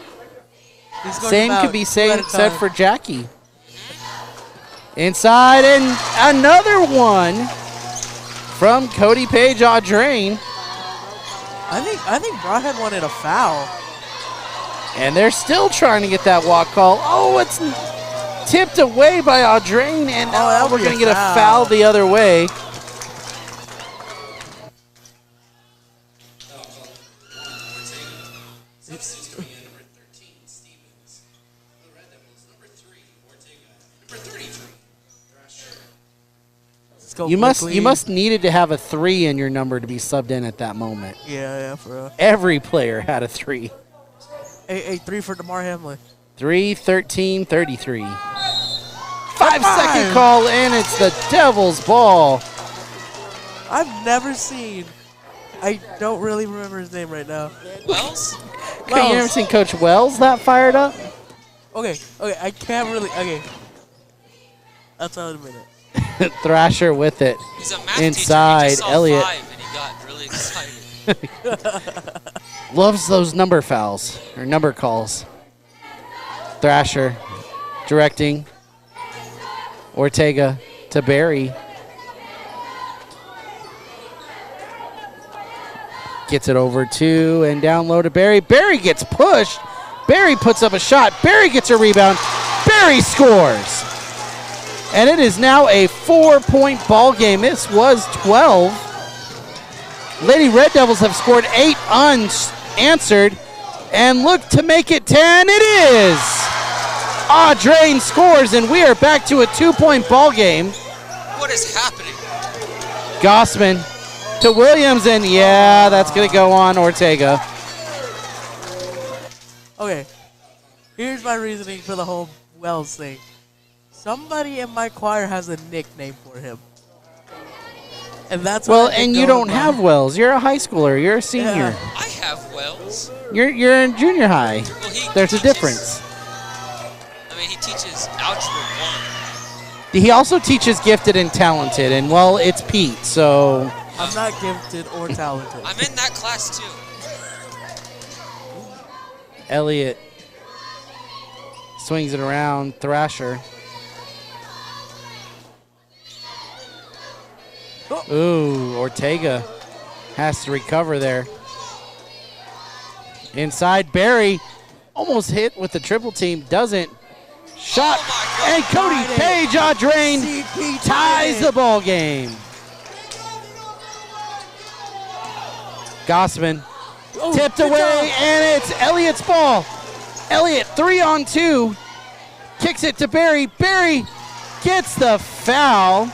Same could be said for Jackie. Inside, and another one from Cody Page Audrain. I think Broadhead wanted a foul. And they're still trying to get that walk call. Oh, it's tipped away by Audrain, and we're going to get a foul the other way. You must needed to have a 3 in your number to be subbed in at that moment. Yeah, for real. Every player had a 3. A 3 for DeMar Hamlin. 3, 13, 33. 5 5-second call, and it's the Devils' ball. I've never seen. I don't really remember his name right now. Wells? You never seen Coach Wells that fired up? Okay, I can't really. Okay. That's all in a minute. Thrasher with it. He's a math Inside, teacher. He just saw Elliott. 5 and he got really excited. Loves those number fouls, or number calls. Thrasher directing. Ortega to Barry. Gets it over to and down low to Barry. Barry gets pushed. Barry puts up a shot. Barry gets a rebound. Barry scores. And it is now a 4-point ball game. This was 12. Lady Red Devils have scored 8 unanswered and look to make it 10. It is. Audrain scores, and we are back to a 2-point ball game. What is happening? Gossman to Williams, and yeah, that's going to go on Ortega. Okay. Here's my reasoning for the whole Wells thing. Somebody in my choir has a nickname for him. And that's what Well, I've been and you going don't by. have Wells. You're a high schooler. You're a senior. Yeah. I have Wells. You're in junior high. Well, he There's a teaches- difference. I mean, he teaches Algebra 1. He also teaches gifted and talented, and well, it's Pete, so I'm not gifted or talented. I'm in that class too. Elliott swings it around. Thrasher. Ooh, Ortega has to recover there. Inside, Barry almost hit with the triple team. Doesn't. Shot. Oh my God. And Cody Page, Audrain, CP ties the ball game. Gossman tipped good away, job. and it's Elliott's ball. Elliott 3-on-2. Kicks it to Barry. Barry gets the foul.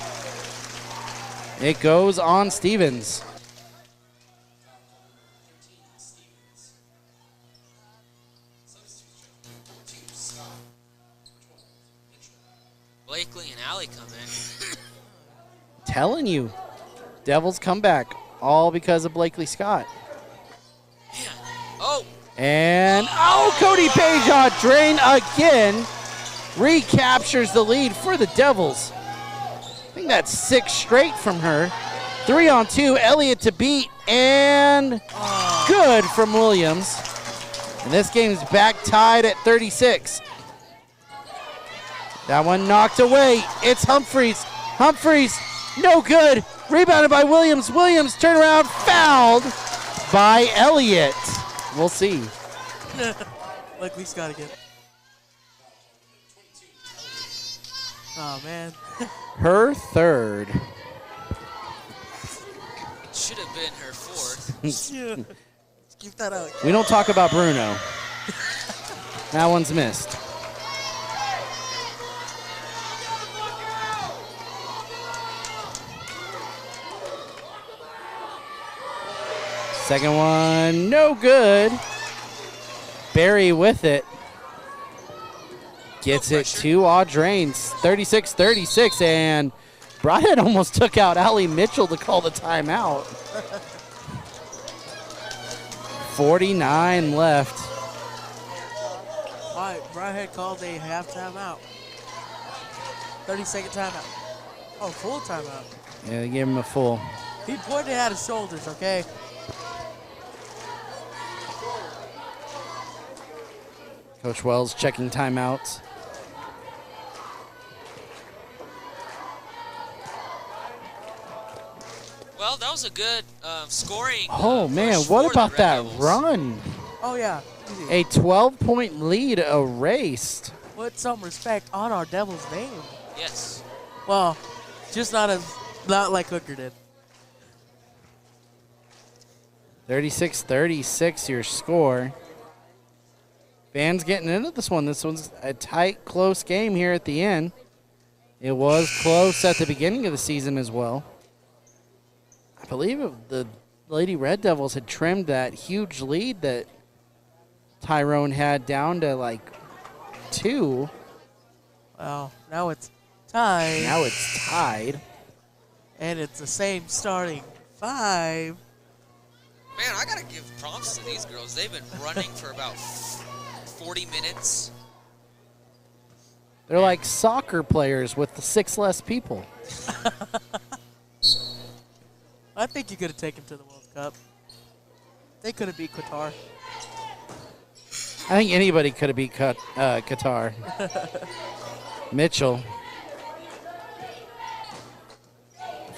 It goes on Stevens. Blakely and Allie come in. Telling you, Devils come back, all because of Blakely Scott. Man. Oh, And, Cody Page, Audrain again recaptures the lead for the Devils. I think that's 6 straight from her. 3-on-2, Elliott to beat, and good from Williams. And this game's back tied at 36. That one knocked away. It's Humphreys. Humphreys, no good. Rebounded by Williams. Williams, turn around, fouled by Elliott. We'll see. Like we Scott again. Oh man. Her third. should have been her 4th. Yeah. Let's keep that out. We don't talk about Bruno. That one's missed. Second one, no good. Barry with it. Gets it to Audrains. 36-36, and Broadhead almost took out Allie Mitchell to call the timeout. 49 left. All right, Broadhead called a half timeout. 30-second timeout. Oh, full timeout. Yeah, they gave him a full. He pointed at his shoulders, okay? Coach Wells checking timeouts. Well, that was a good scoring. Oh, man, push what for the about Red that Devils. run? Oh, yeah. Easy. A 12-point lead erased. Put some respect on our Devil's name. Yes. Well, just not like Hooker did. 36-36 your score. Fans getting into this one. This one's a tight, close game here at the end. It was close at the beginning of the season as well. I believe the Lady Red Devils had trimmed that huge lead that Tyrone had down to like 2. Well, now it's time. Now it's tied. And it's the same starting 5. Man, I gotta give props to these girls. They've been running for about 40 minutes. They're like soccer players with 6 less people. I think you could have taken to the World Cup. They could have beat Qatar. I think anybody could have beat Qatar. Mitchell.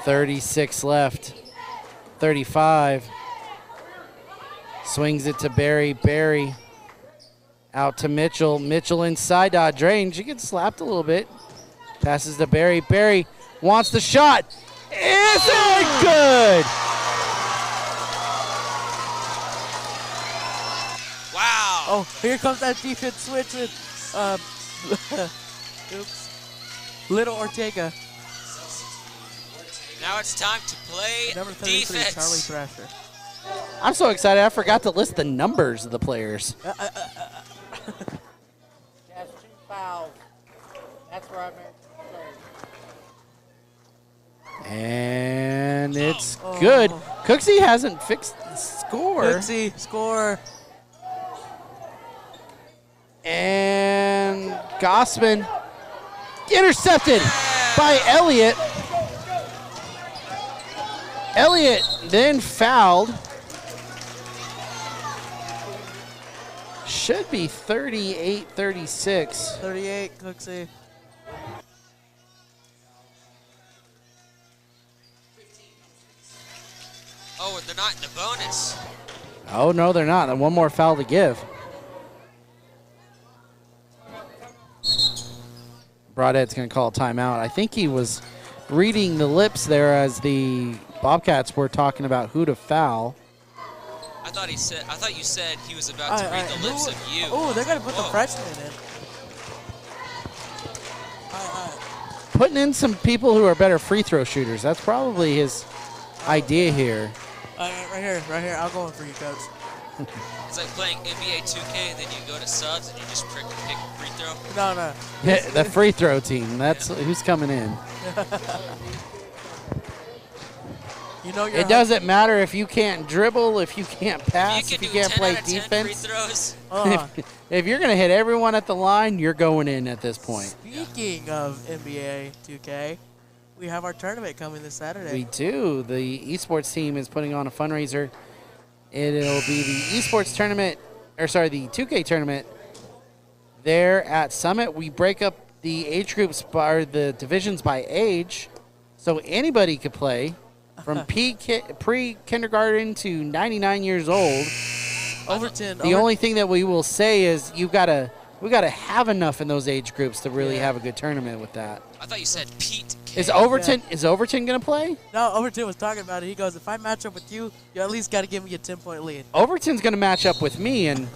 36 left. 35. Swings it to Barry. Barry out to Mitchell. Mitchell inside drain. She gets slapped a little bit. Passes to Barry. Barry wants the shot. Isn't good. Wow. Oh, here comes that defense switch with oops. Little Ortega. Now it's time to play Number 33, defense. Charlie Thrasher. I'm so excited I forgot to list the numbers of the players. She has 2 fouls. That's where I meant to say. And it's Oh. good. Cooksey hasn't fixed the score. Cooksey, score. And Gossman intercepted by Elliott. Elliott then fouled. Should be 38-36. 38, Cooksey. Oh, they're not in the bonus. Oh, no, they're not. One more foul to give. Broadhead's going to call a timeout. I think he was reading the lips there as the Bobcats were talking about who to foul. I thought you said he was about to read the lips of you. Oh, they're going to put the Whoa. freshman in. All right. Putting in some people who are better free throw shooters. That's probably his idea here. Right here. I'll go in for you, Coach. It's like playing NBA 2K and then you go to subs and you just pick free throw. No. The free throw team. That's who's coming in. You know you're It doesn't matter if you can't dribble, if you can't pass, if you do can't 10 play out of 10 free defense. throws. If you're going to hit everyone at the line, you're going in at this point. Speaking of NBA 2K, we have our tournament coming this Saturday. We do. The esports team is putting on a fundraiser. It'll be the esports tournament, the 2K tournament there at Summit. We break up the age groups or the divisions by age, so anybody could play from pre-kindergarten to 99 years old. Overton. The only thing that we will say is we gotta have enough in those age groups to really have a good tournament with that. I thought you said Pete. Is Overton gonna play? No, Overton was talking about it. He goes, if I match up with you, you at least got to give me a 10-point lead. Overton's gonna match up with me, and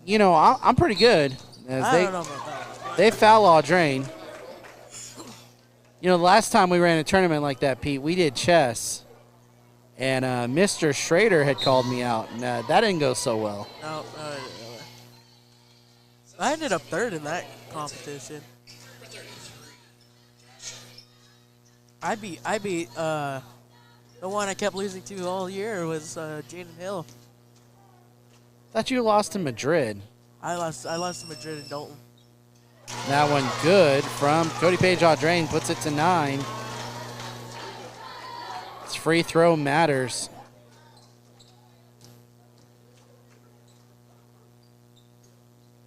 I'm pretty good. As I don't know about that. they foul all drain. The last time we ran a tournament like that, Pete, we did chess, and Mr. Schrader had called me out, and that didn't go so well. No. I ended up third in that competition. I beat the one I kept losing to all year was Jaden Hill. Thought you lost to Madrid. I lost to Madrid and Dalton. That one good from Cody Page-Audrain, puts it to 9. It's free throw matters.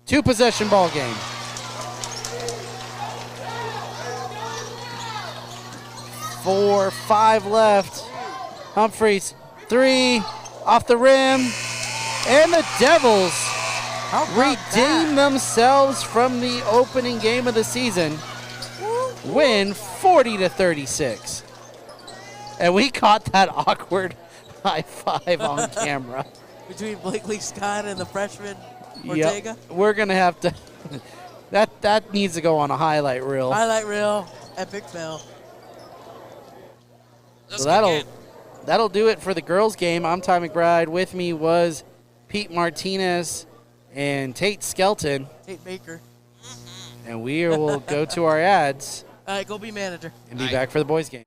Two-possession ball game. 4-5 left. Humphreys, 3 off the rim. And the Devils redeem themselves from the opening game of the season. Win 40-36. And we caught that awkward high five on camera. Between Blakely Scott and the freshman Ortega. Yep. We're going to have to that needs to go on a highlight reel. Highlight reel, epic fail. So that'll do it for the girls game. I'm Ty McBride. With me was Pete Martinez and Tate Skelton. Tate Baker. And we will go to our ads All right, go be manager. And be back for the boys' game.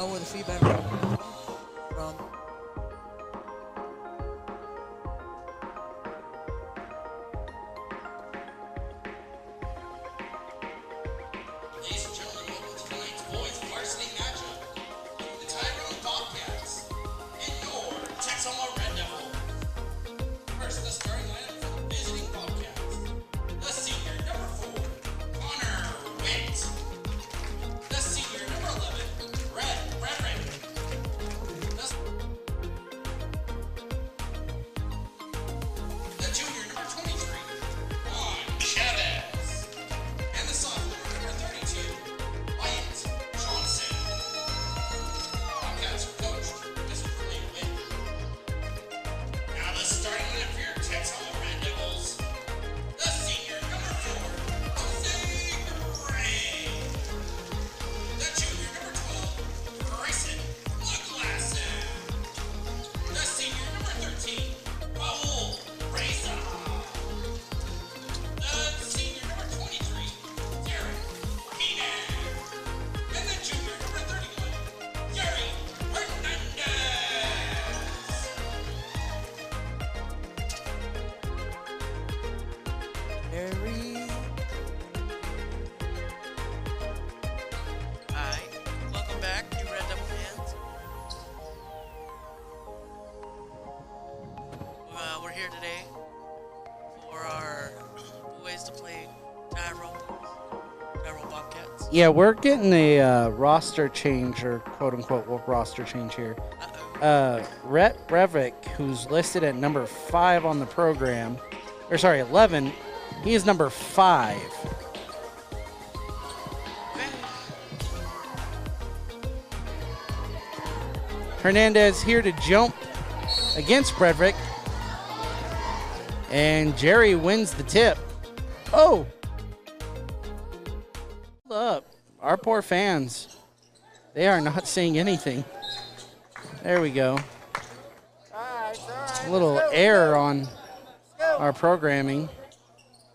know where the feedback from. Ladies and gentlemen, welcome to tonight's boys varsity matchup. The Tyrone Bobcats and your Texoma Red Devils. First, the starting lineup for the visiting Bobcats. The senior number 4, Connor Witt. The senior number 11, Red Redrick. The junior number 23, Juan Chavez. And the sophomore number 32, Wyatt Johnson. Bobcats are coached Mr. Clay Witt. Now the starting lineup for your Texoma Red Devils. The senior number 4, Jose Gray. The junior number 12, Bryson McGlasson. The senior number 13, Raul Reza. The senior number 23, Derek Keenan. And the junior number 31, Gary Hernandez. Harry. Hi, welcome back, you Red Devil fans. We're here today for our boys to play Tyrone Bobcats. Yeah, we're getting a roster change, or quote-unquote roster change here. Rhett Breivik, who's listed at number 5 on the program, or sorry, 11, he is number 5. Hernandez here to jump against Breivik. And Jerry wins the tip. Oh! Hold up. Our poor fans. They are not seeing anything. There we go. Alright, it's alright. A little Let's go, error on let's go. our programming.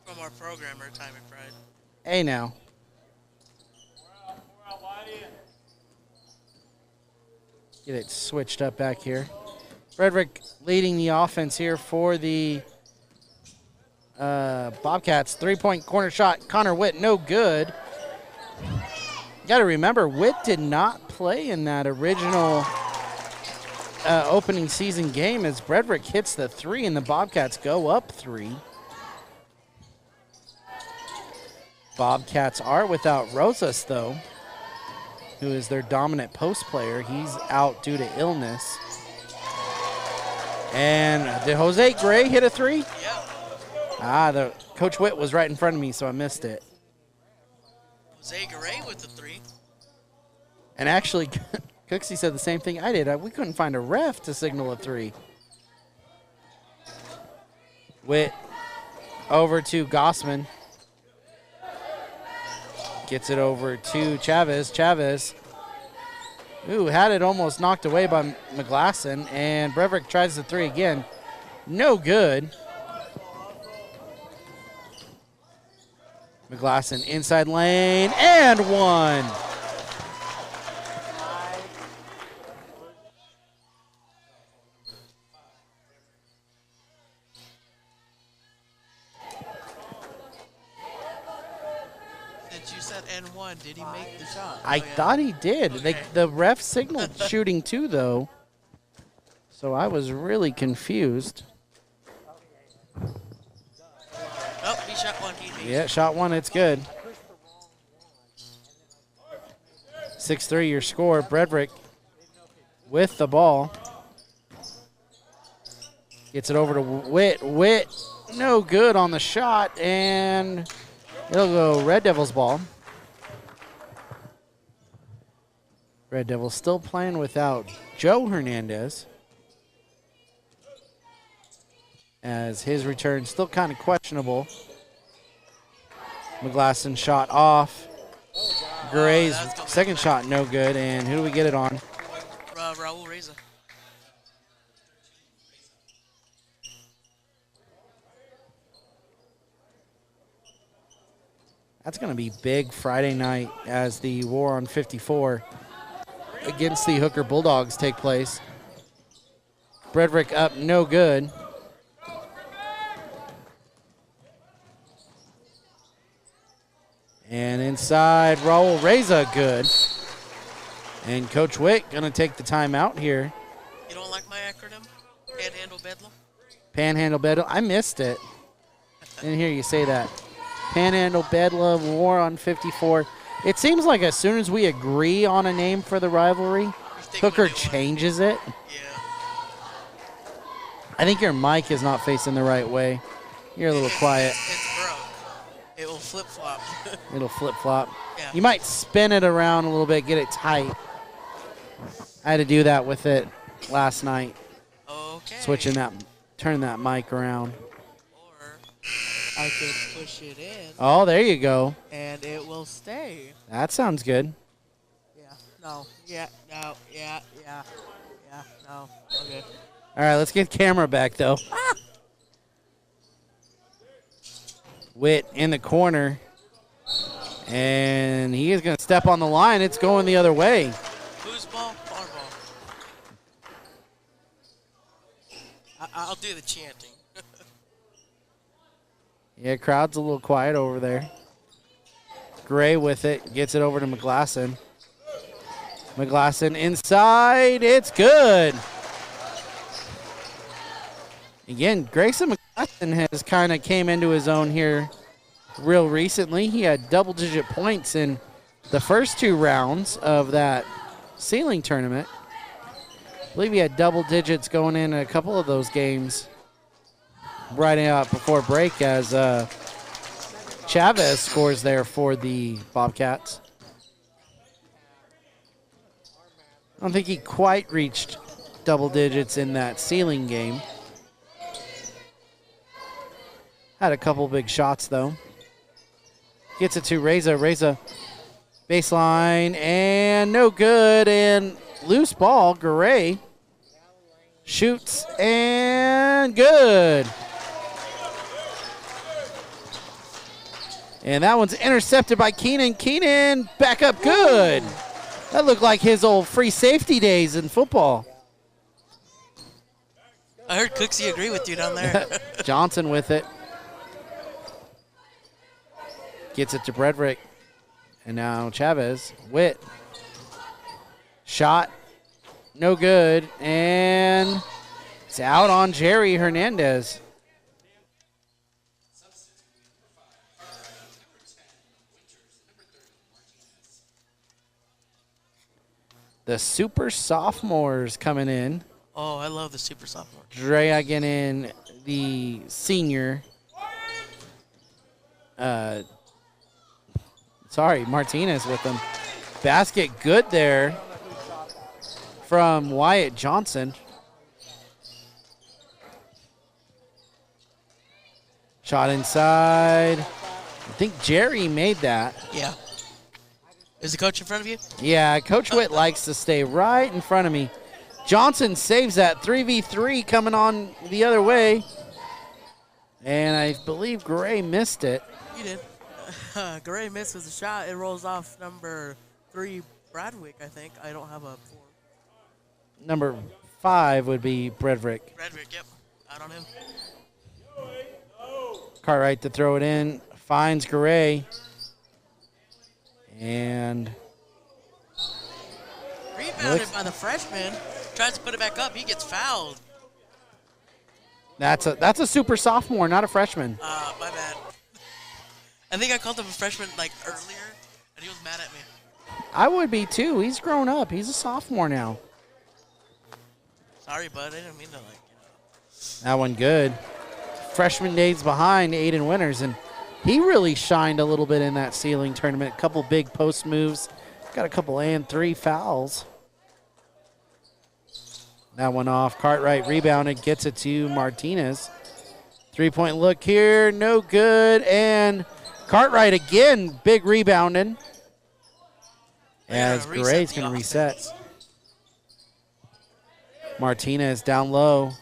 From our programmer, Time and Pride. Hey now. Get it switched up back here. Frederick leading the offense here for the Bobcats. 3-point corner shot. Connor Witt, no good. Got to remember, Witt did not play in that original opening season game as Frederick hits the 3 and the Bobcats go up 3. Bobcats are without Rosas, though, who is their dominant post player. He's out due to illness. And did Jose Gray hit a 3? Yeah, The Coach Witt was right in front of me, so I missed it. Jose Garay with the 3. And actually, Cooksey said the same thing I did. We couldn't find a ref to signal a 3. Witt over to Gossman. Gets it over to Chavez. Chavez, ooh, had it almost knocked away by McGlasson. And Breivik tries the 3 again. No good. McGlasson inside lane and 1. Since you said N1, did he make the shot? I thought he did. Okay. The ref signaled shooting 2, though. So I was really confused. Oh, he shot 1. He Yeah, shot 1. It's good. 6-3 your score. Breivik with the ball. Gets it over to Witt. Witt, no good on the shot, and it'll go Red Devils ball. Red Devils still playing without Joe Hernandez, as his return still kind of questionable. McGlasson shot off. Gray's second shot no good, and who do we get it on? Raul Reza. That's going to be big Friday night as the War on 54 against the Hooker Bulldogs take place. Bredrick up, no good. And inside, Raul Reza, good. And Coach Wick going to take the timeout here. You don't like my acronym? Panhandle Bedlam? Panhandle Bedlam. I missed it. Didn't hear you say that. Panhandle Bedlam, War on 54. It seems like as soon as we agree on a name for the rivalry, Hooker changes it. Yeah. I think your mic is not facing the right way. You're a little quiet. It's broke. It will flip-flop. It'll flip-flop. Yeah. You might spin it around a little bit, get it tight. I had to do that with it last night. Okay. Turn that mic around. Or I could push it in. Oh, there you go. And it will stay. That sounds good. Yeah. No. Yeah. No. Yeah. Yeah. Yeah. No. Okay. All right, let's get camera back, though. Witt in the corner. And he is going to step on the line. It's going the other way. Whose ball? Our ball. I'll do the chanting. Yeah, crowd's a little quiet over there. Gray with it. Gets it over to McGlasson. McGlasson inside. It's good. Again, Grayson McGlasson has kind of came into his own here real recently. He had double-digit points in the first 2 rounds of that ceiling tournament. I believe he had double digits going in a couple of those games right out before break as Chavez scores there for the Bobcats. I don't think he quite reached double digits in that ceiling game. Had a couple big shots, though. Gets it to Reza. Reza, baseline, and no good. And loose ball, Garay shoots, and good. And that one's intercepted by Keenan. Keenan, back up, good. That looked like his old free safety days in football. I heard Cooksey agree with you down there. Johnson with it. Gets it to Bredrick. And now Chavez. Witt. Shot. No good. And it's out on Jerry Hernandez. The super sophomores coming in. Oh, I love the super sophomore. Dragging in the senior. Martinez with them. Basket good there from Wyatt Johnson. Shot inside. I think Jerry made that. Yeah. Is the coach in front of you? Yeah, Coach Witt likes to stay right in front of me. Johnson saves that. 3v3 coming on the other way. And I believe Gray missed it. You did. Gray misses the shot. It rolls off number 3, Bradwick, I think. I don't have a 4. Number 5 would be Bredrick. Bradwick, yep. Out on him. Cartwright to throw it in. Finds Gray. And rebounded by the freshman. Tries to put it back up. He gets fouled. that's a super sophomore, not a freshman. My bad. I think I called him a freshman like earlier, and he was mad at me. I would be too. He's grown up. He's a sophomore now. Sorry, bud. I didn't mean to That one good. Freshman days behind Aiden Winters, and he really shined a little bit in that ceiling tournament. A couple big post moves. Got a couple and 3 fouls. That one off. Cartwright rebounded, gets it to Martinez. 3-point look here, no good. And Cartwright again, big rebounding. As Gray's going to reset. Martinez down low.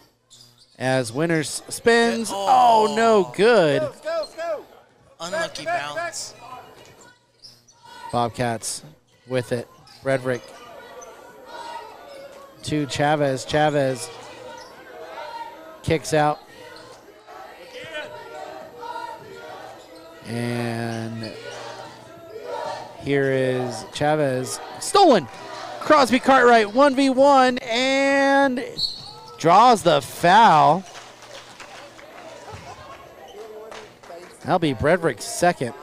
As Winters spins. Oh, no good. Unlucky bounce. Bobcats with it. Bredrick to Chavez. Chavez kicks out. And here is Chavez. Stolen. Crosby Cartwright 1v1 and draws the foul. That'll be Bredrick's second.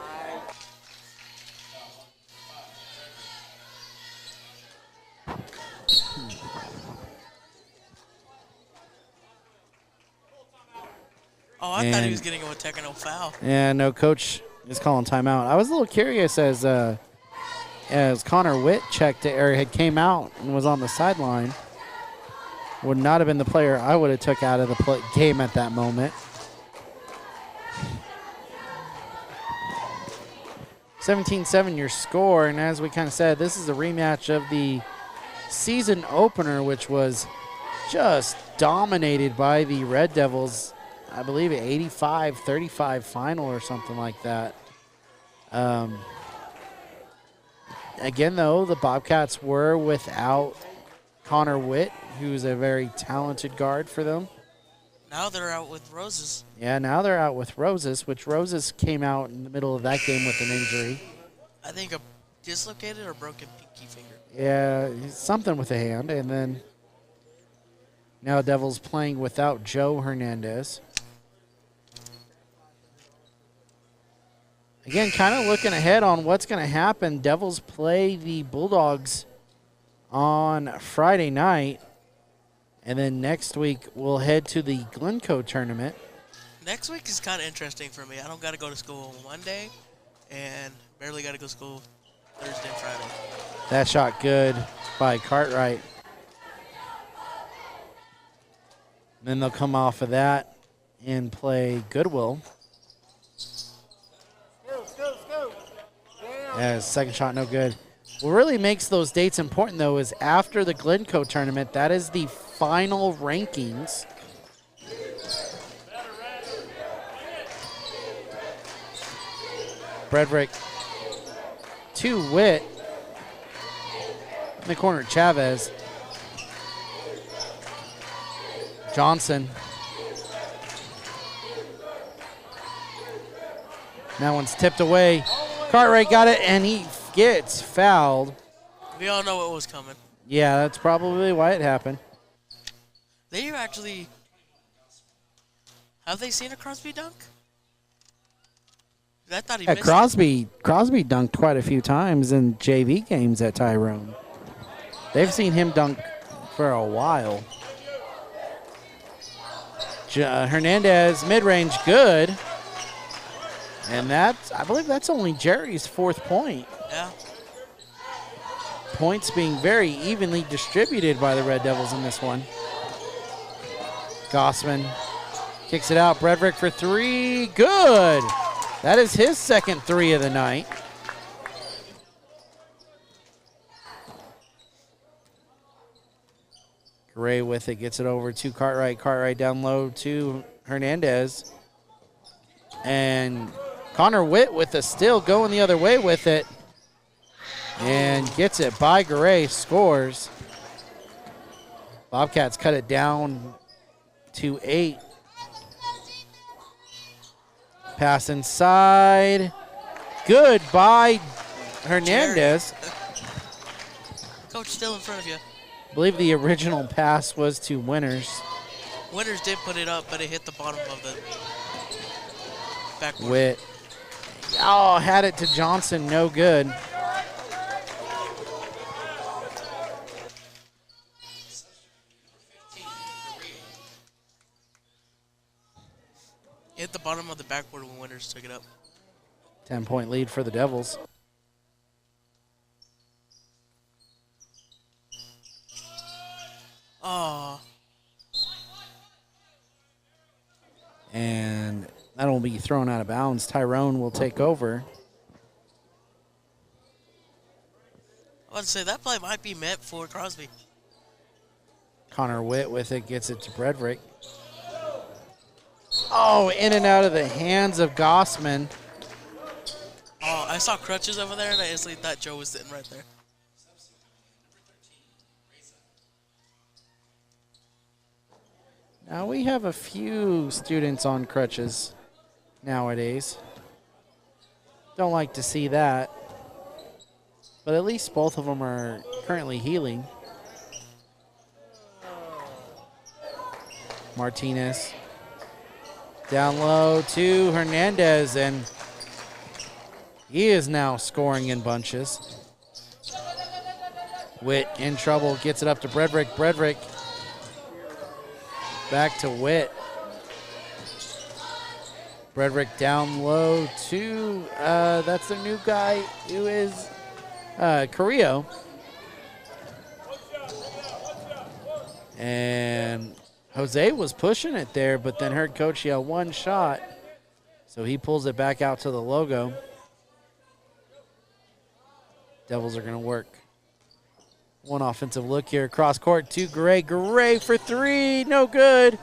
Oh, I thought he was getting a technical foul. Yeah, no, coach is calling timeout. I was a little curious as Connor Witt checked the area, had came out and was on the sideline. Would not have been the player I would have took out of the game at that moment. 17-7 your score, and as we kind of said, this is a rematch of the season opener, which was just dominated by the Red Devils. I believe an 85-35 final or something like that. Again, though, the Bobcats were without Connor Witt, who's a very talented guard for them. Now they're out with Roses. Yeah, now they're out with Roses, which Roses came out in the middle of that game with an injury. I think a dislocated or broken pinky finger. Yeah, something with a hand. And then now Devils playing without Joe Hernandez. Again, kind of looking ahead on what's going to happen. Devils play the Bulldogs on Friday night. And then next week, we'll head to the Glencoe tournament. Next week is kind of interesting for me. I don't got to go to school Monday and barely got to go to school Thursday and Friday. That shot good by Cartwright. Then they'll come off of that and play Goodwill. Yeah, second shot no good. What really makes those dates important, though, is after the Glencoe tournament, that is the final rankings. Bredrick to Witt. In the corner, Chavez. Johnson. That one's tipped away. Cartwright got it, and he gets fouled. We all know what was coming. Yeah, that's probably why it happened. They actually... Have they seen a Crosby dunk? I thought he missed Crosby dunked quite a few times in JV games at Tyrone. They've seen him dunk for a while. Hernandez, mid-range, good. And I believe that's only Jerry's fourth point. Yeah. Points being very evenly distributed by the Red Devils in this one. Gossman kicks it out. Bredrick for three. Good. That is his second three of the night. Gray with it, gets it over to Cartwright. Cartwright down low to Hernandez. And Connor Witt with the steal, going the other way with it. And gets it by Gray, scores. Bobcats cut it down to 8. Pass inside. Good by Hernandez. Coach still in front of you. I believe the original pass was to Winters. Winters did put it up, but it hit the bottom of the backboard. Witt. Oh, had it to Johnson, no good. Hit the bottom of the backboard when Winters took it up. 10-point lead for the Devils. Oh. And that'll be thrown out of bounds. Tyrone will take over. I would say that play might be meant for Crosby. Connor Witt with it, gets it to Bredrick. Oh, in and out of the hands of Gossman. Oh, I saw crutches over there, and I instantly thought Joe was sitting right there. Now we have a few students on crutches nowadays. Don't like to see that. But at least both of them are currently healing. Martinez. Down low to Hernandez, and he is now scoring in bunches. Witt in trouble, gets it up to Bredrick. Bredrick back to Witt. Bredrick down low to, that's the new guy who is Carrillo. And Jose was pushing it there, but then heard coach yell one shot. So he pulls it back out to the logo. Devils are going to work. One offensive look here. Cross court to Gray. Gray for three. No good.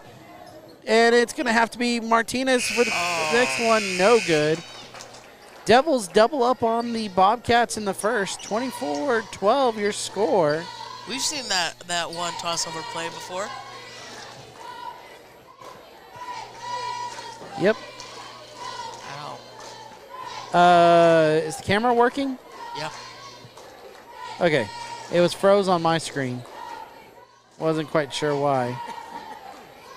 And it's going to have to be Martinez for the next one. No good. Devils double up on the Bobcats in the first. 24-12 your score. We've seen that one toss-over play before. Yep. Ow. Is the camera working? Yeah. Okay. It was froze on my screen. Wasn't quite sure why.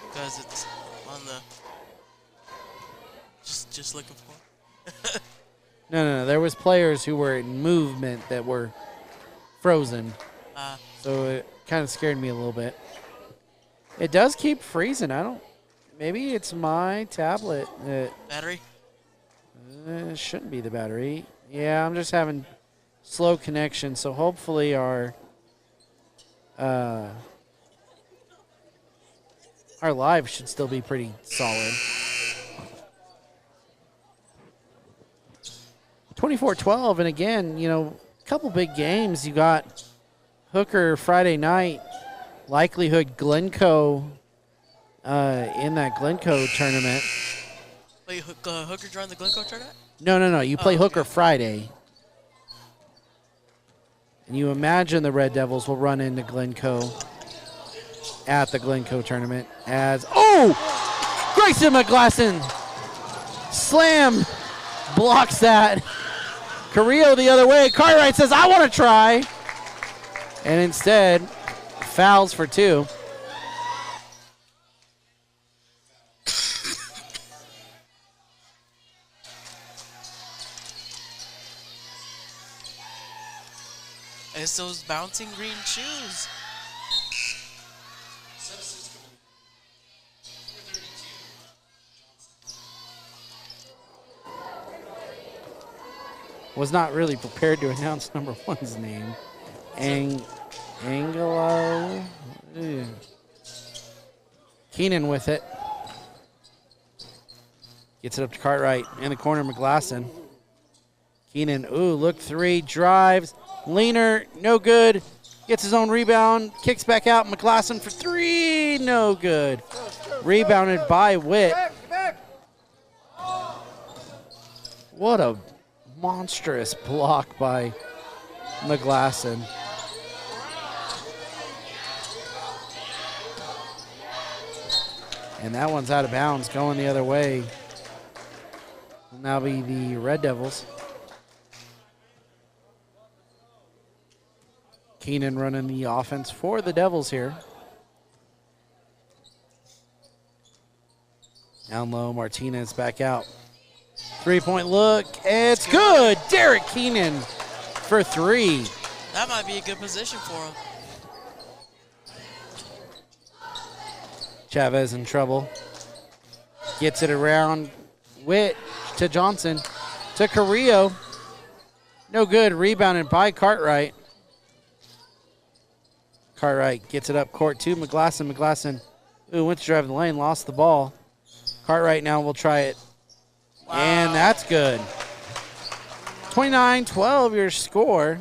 Because it's on the... Just looking for. No. There was players who were in movement that were frozen. So it kind of scared me a little bit. It does keep freezing. Maybe it's my tablet. Battery? It shouldn't be the battery. Yeah, I'm just having slow connection, so hopefully our live should still be pretty solid. 24-12, and again, a couple big games. You got Hooker Friday night, likelihood Glencoe in that Glencoe tournament. Wait, Hooker joined the Glencoe tournament? No. You play okay. Hooker Friday. And you imagine the Red Devils will run into Glencoe at the Glencoe tournament as, Grayson McGlasson slam blocks that. Carrillo the other way. Cartwright says, I want to try. And instead, fouls for two. It's those bouncing green shoes. Was not really prepared to announce number one's name. Angelo. Keenan with it. Gets it up to Cartwright. In the corner, McGlasson. Keenan, look three, drives. Leaner, no good. Gets his own rebound. Kicks back out. McGlasson for three, no good. Rebounded by Witt. What a monstrous block by McGlasson. And that one's out of bounds, going the other way. Will now be the Red Devils. Keenan running the offense for the Devils here. Down low, Martinez back out. Three-point look, it's good. Derek Keenan for three. That might be a good position for him. Chavez in trouble. Gets it around. Witt to Johnson. To Carrillo. No good. Rebounded by Cartwright. Cartwright gets it up court to McGlasson. McGlasson, went to drive the lane, lost the ball. Cartwright now will try it. Wow. And that's good. 29-12 your score.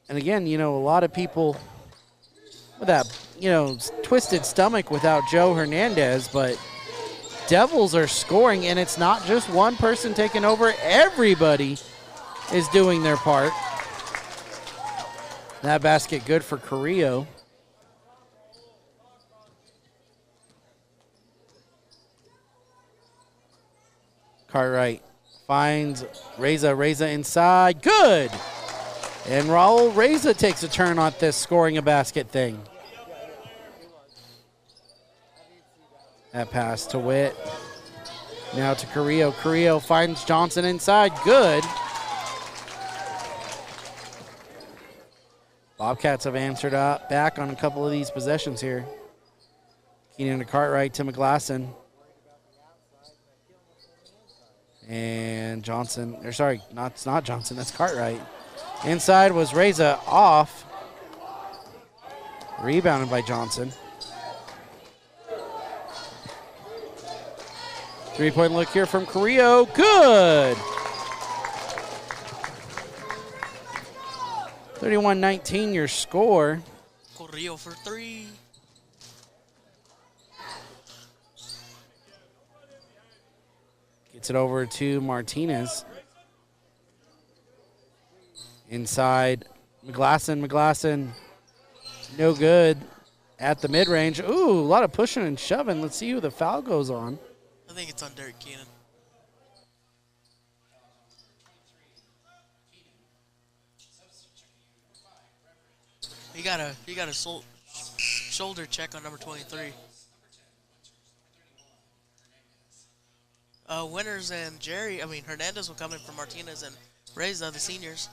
And again, a lot of people with that, twisted stomach without Joe Hernandez, but Devils are scoring, and it's not just one person taking over. Everybody is doing their part. That basket good for Carrillo. Cartwright finds Reza. Reza inside. Good. And Raul Reza takes a turn on this scoring a basket thing. That pass to Witt. Now to Carrillo. Carrillo finds Johnson inside. Good. Bobcats have answered up back on a couple of these possessions here. Keenan to Cartwright to McGlasson. And Johnson, or sorry, it's not Johnson, that's Cartwright. Inside was Reza off. Rebounded by Johnson. Three-point look here from Carrillo. Good. 31-19 your score. Corrillo for three. Gets it over to Martinez. Inside, McGlasson. McGlasson, no good at the mid-range. Ooh, a lot of pushing and shoving. Let's see who the foul goes on. I think it's on Derek Keenan. You got a shoulder check on number 23. Winters and Hernandez will come in for Martinez and Reza, the seniors.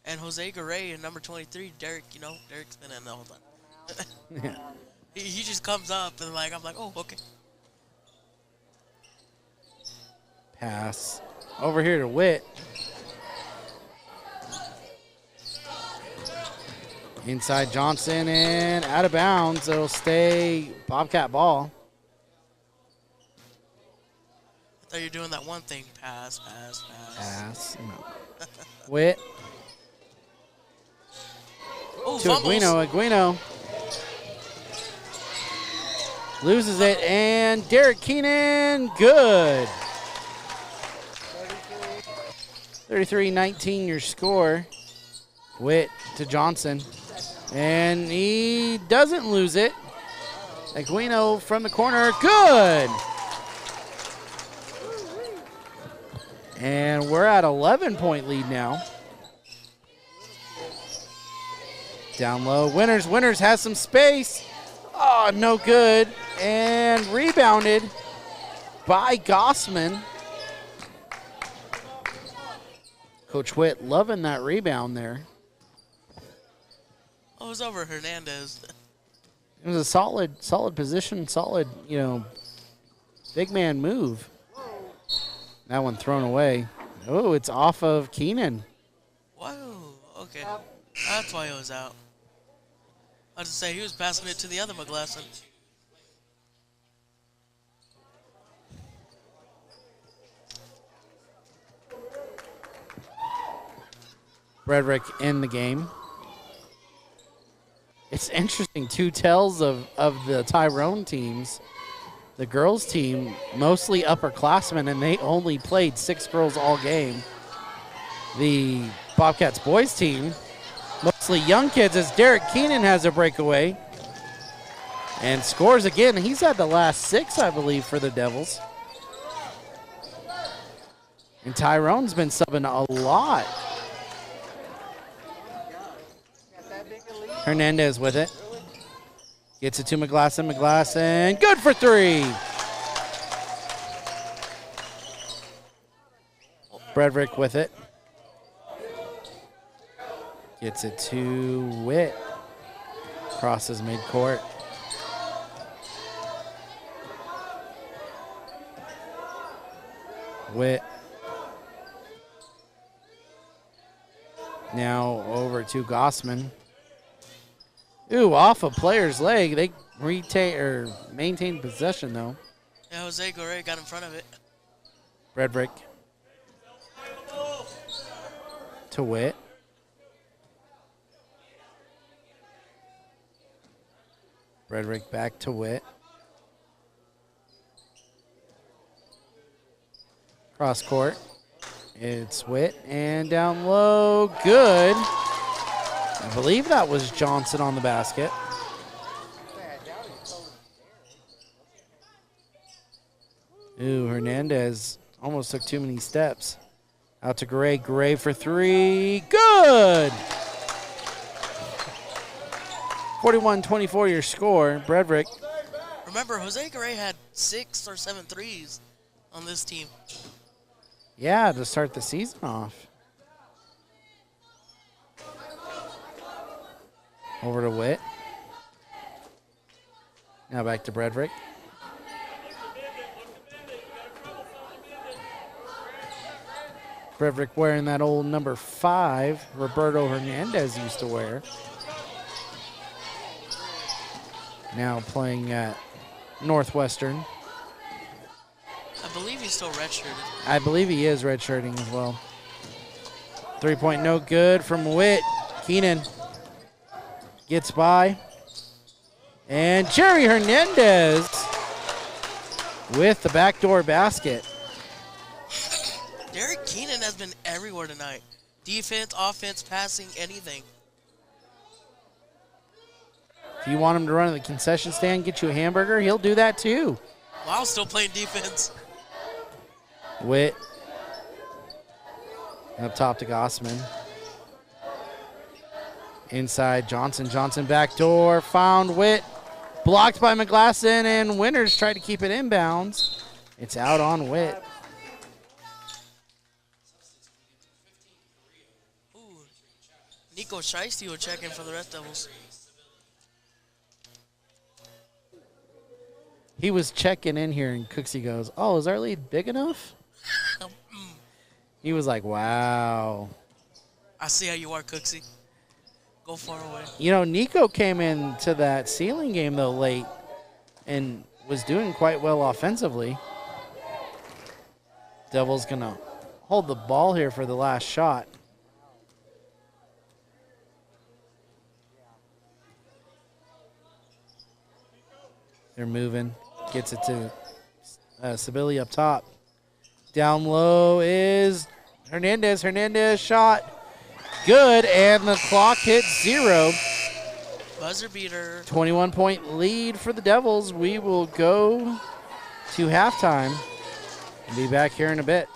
And Jose Garay and number 23, Derek's been in the whole time. Yeah. He just comes up and I'm like, oh, okay. Pass over here to Witt. Inside Johnson and out of bounds. It'll stay Bobcat ball. I thought you were doing that one thing. Pass. Pass. No. Witt. Oh, To fumbles. Aguino. Loses it, and Derek Keenan, good. 33-19 your score. Witt to Johnson. And he doesn't lose it. Aguino from the corner, good. And we're at 11-point lead now. Down low, Winters has some space. Oh, no good. And rebounded by Gossman. Coach Witt loving that rebound there. Oh, it was over Hernandez. It was a solid position, solid, big man move. That one thrown away. Oh, it's off of Keenan. Whoa, okay. That's why it was out. I was to say, he was passing it to the other McGlasson. Frederick in the game. It's interesting, two tells of the Tyrone teams. The girls team, mostly upperclassmen, and they only played 6 girls all game. The Bobcats boys team, mostly young kids, as Derek Keenan has a breakaway and scores again. He's had the last 6, I believe, for the Devils. And Tyrone's been subbing a lot. Hernandez with it. Gets it to McGlasson. McGlasson, good for 3. Frederick with it. Gets it to Witt. Crosses midcourt. Witt. Now over to Gossman. Ooh, off a player's leg. They maintain possession though. Yeah, Jose Gore got in front of it. Frederick. To Witt. Frederick back to Witt. Cross court. It's Witt and down low. Good. I believe that was Johnson on the basket. Ooh, Hernandez almost took too many steps. Out to Gray. Gray for three. Good! 41-24 your score. Bredrick. Remember, Jose Garay had 6 or 7 threes on this team. Yeah, to start the season off. Over to Witt. Now back to Bredrick. Bredrick wearing that old number 5 Roberto Hernandez used to wear. Now playing at Northwestern. I believe he's still redshirted. I believe he is redshirting as well. 3-point no good from Witt. Keenan gets by. And Jerry Hernandez with the backdoor basket. Derek Keenan has been everywhere tonight. Defense, offense, passing, anything. If you want him to run to the concession stand, get you a hamburger, he'll do that too. Wow, still playing defense. Witt. Up top to Gossman. Inside Johnson. Johnson backdoor. Found Witt. Blocked by McGlasson, and Winters tried to keep it inbounds. It's out on Witt. Ooh. Nico Shiesty will check in for the Red Devils. He was checking in here, and Cooksey goes, "Oh, is our lead big enough?" He was like, "Wow." I see how you are, Cooksey. Go far away. You know, Nico came into that ceiling game, though, late and was doing quite well offensively. Devils going to hold the ball here for the last shot. They're moving. Gets it to Sibilli up top. Down low is Hernandez. Hernandez shot. Good, and the clock hits 0. Buzzer beater. 21-point lead for the Devils. We will go to halftime and be back here in a bit.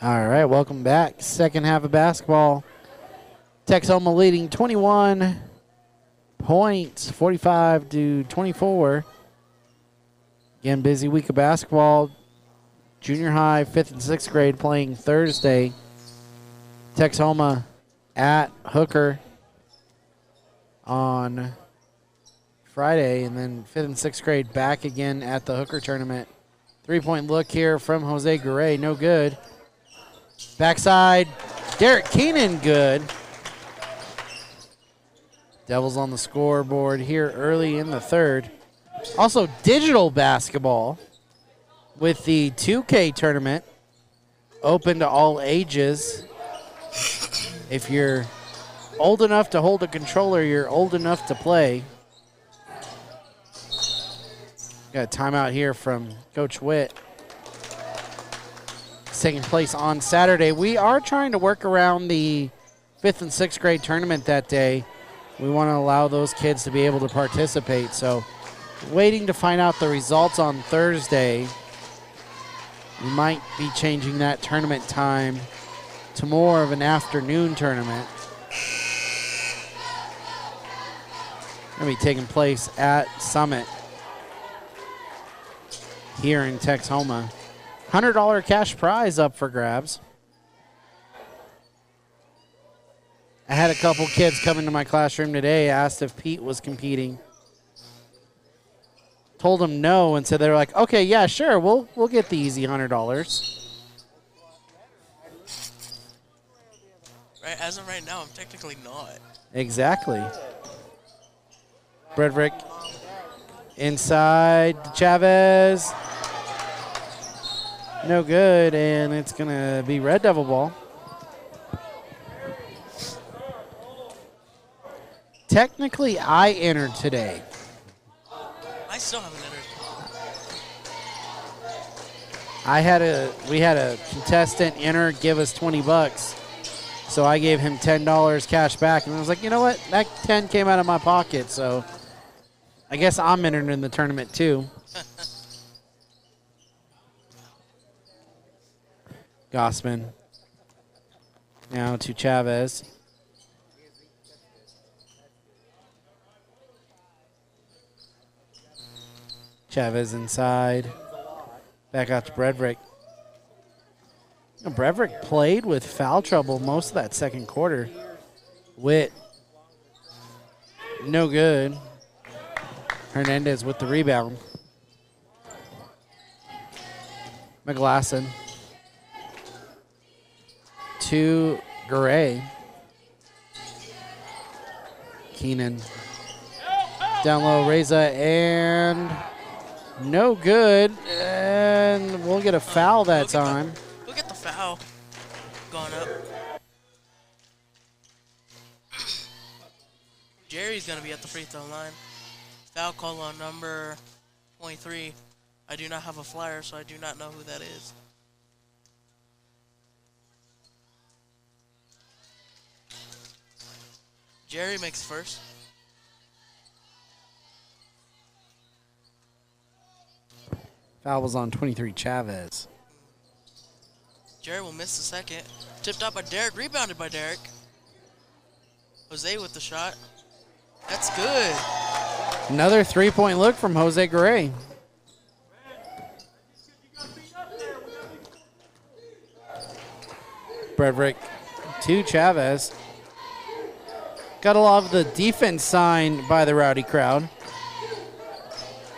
All right, welcome back. Second half of basketball. Texoma leading 21 points, 45 to 24. Again, busy week of basketball. Junior high, 5th and 6th grade playing Thursday. Texoma at Hooker on Friday, and then 5th and 6th grade back again at the Hooker tournament. Three-point look here from Jose Garay, no good. Backside, Derek Keenan, good. Devils on the scoreboard here early in the third. Also, digital basketball with the 2K tournament, open to all ages. If you're old enough to hold a controller, you're old enough to play. Got a timeout here from Coach Witt. It's taking place on Saturday. We are trying to work around the 5th and 6th grade tournament that day. We want to allow those kids to be able to participate. So waiting to find out the results on Thursday. We might be changing that tournament time to more of an afternoon tournament. Going to be taking place at Summit here in Texoma. $100 cash prize up for grabs. I had a couple kids come into my classroom today, asked if Pete was competing. Told them no, and so they were like, okay, yeah, sure, we'll get the easy $100. Right, as of right now, I'm technically not. Exactly. Bredrick inside to Chavez. No good, and it's going to be Red Devil ball. Technically, I entered today. I still haven't entered. We had a contestant enter, give us $20. So I gave him $10 cash back, and I was like, you know what? That 10 came out of my pocket, so I guess I'm entered in the tournament too. Gossman. Now to Chavez. Chavez inside. Back out to Bredrick. Bredrick played with foul trouble most of that second quarter. Witt. No good. Hernandez with the rebound. McGlasson. To Garay. Keenan. Down low, Reza, and no good. And we'll get a foul that time. We'll get the foul going up. Jerry's going to be at the free throw line. Foul call on number 23. I do not have a flyer, so I do not know who that is. Jerry makes first. Foul was on 23, Chavez. Jerry will miss the second. Tipped out by Derek, rebounded by Derek. Jose with the shot. That's good. Another three-point look from Jose Garay. Bredrick to Chavez. Got a lot of the defense signed by the rowdy crowd.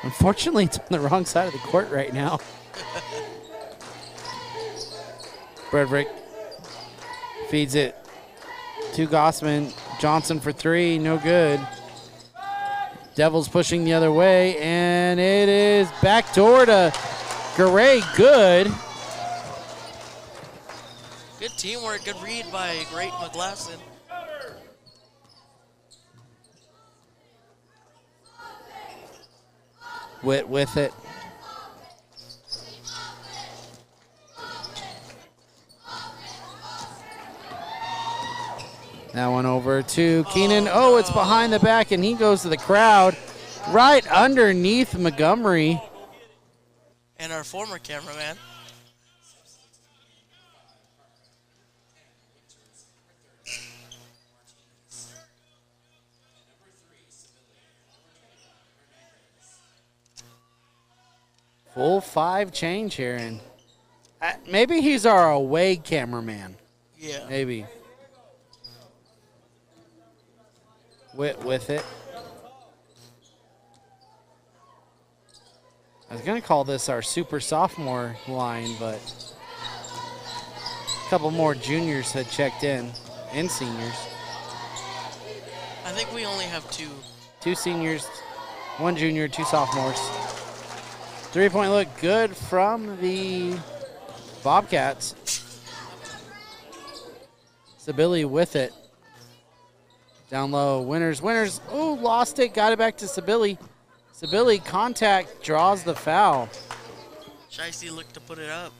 Unfortunately, it's on the wrong side of the court right now. Bredrick feeds it to Gossman. Johnson for three, no good. Devils pushing the other way, and it is backdoor to Garay, good. Good teamwork, good read by great McGlasson. Witt with it. That one over to Keenan. Oh, it's behind the back, and he goes to the crowd right underneath Montgomery. And our former cameraman. Full 5 change here, and maybe he's our away cameraman. Yeah. Maybe. With it. I was going to call this our super sophomore line, but a couple more juniors had checked in, and seniors. I think we only have 2. 2 seniors, 1 junior, 2 sophomores. 3-point look good from the Bobcats. Sabili with it. Down low, winners. Ooh, lost it, got it back to Sabili. Sabili, contact, draws the foul. Shiesty looked to put it up.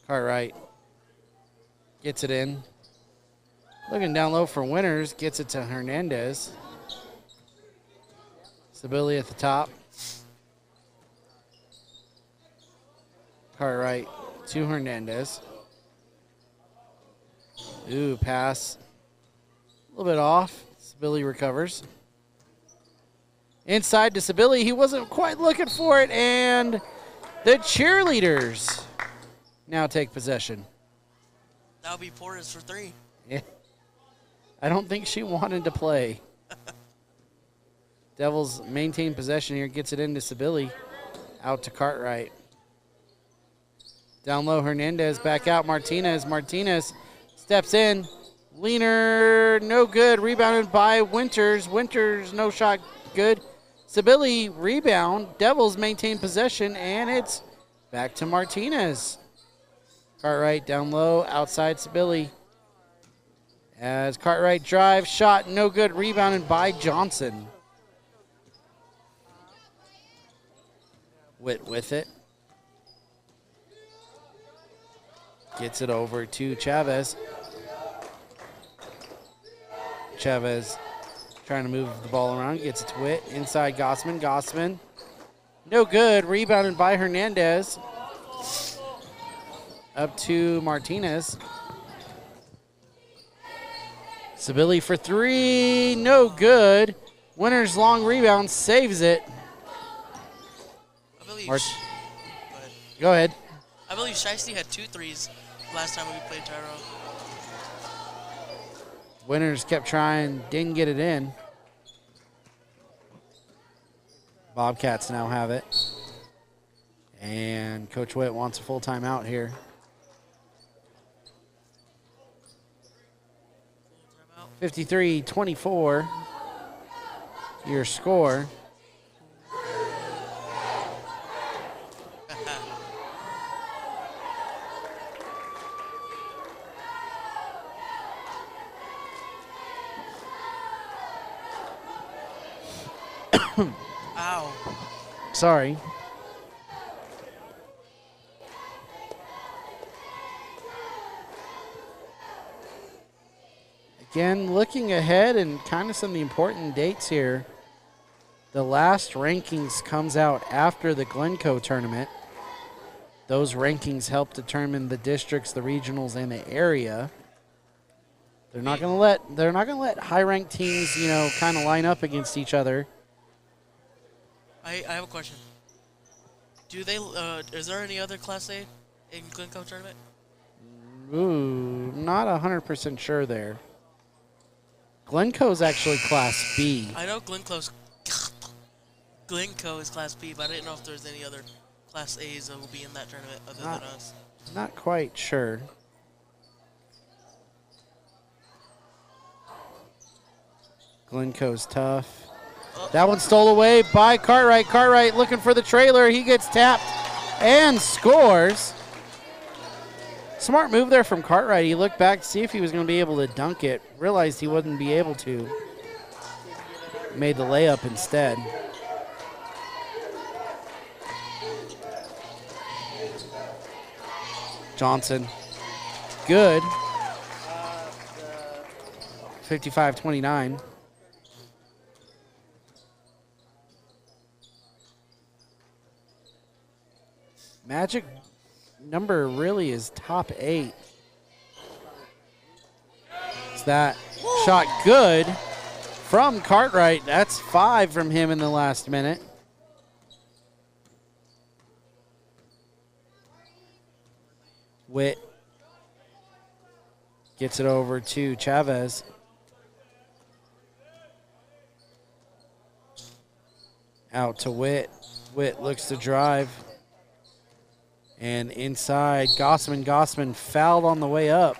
Cartwright gets it in. Looking down low for winners, gets it to Hernandez. Sabili at the top. Cartwright to Hernandez. Ooh, pass. A little bit off. Sabili recovers. Inside to Sabili. He wasn't quite looking for it, and the cheerleaders now take possession. That'll be Portis for 3. Yeah. I don't think she wanted to play. Devils maintain possession here. Gets it into Sabili. Out to Cartwright. Down low, Hernandez. Back out, Martinez. Martinez steps in. Leaner, no good. Rebounded by Winters. Winters, no shot, good. Sabili, rebound. Devils maintain possession, and it's back to Martinez. Cartwright down low, outside Sabili. As Cartwright drives, shot, no good. Rebounded by Johnson. Witt with it. Gets it over to Chavez. Chavez trying to move the ball around. Gets it to Witt. Inside Gossman. Gossman. No good. Rebounded by Hernandez. Up to Martinez. Sabili for 3. No good. Winner's long rebound. Saves it. I believe. Go ahead. I believe Shiesty had 2 threes last time we played Tyrone. Winners kept trying, didn't get it in. Bobcats now have it. And Coach Witt wants a full timeout here. Timeout. 53-24, your score. Ow. Sorry. Again, looking ahead and kind of some of the important dates here. The last rankings comes out after the Glencoe tournament. Those rankings help determine the districts, the regionals, and the area. They're not going to let high-ranked teams, kind of line up against each other. I have a question. Do they? Is there any other Class A in Glencoe tournament? Ooh, not 100% sure there. Glencoe's actually Class B. I know Glencoe is Class B, but I didn't know if there's any other Class A's that will be in that tournament other than us. Not quite sure. Glencoe's tough. That one stole away by Cartwright. Cartwright looking for the trailer. He gets tapped and scores. Smart move there from Cartwright. He looked back to see if he was going to be able to dunk it. Realized he wouldn't be able to. Made the layup instead. Johnson. Good. 55-29. number really is top 8. Is that shot good from Cartwright? That's 5 from him in the last minute. Witt gets it over to Chavez. Out to Witt. Witt looks to drive. And inside, Gossman. Gossman fouled on the way up.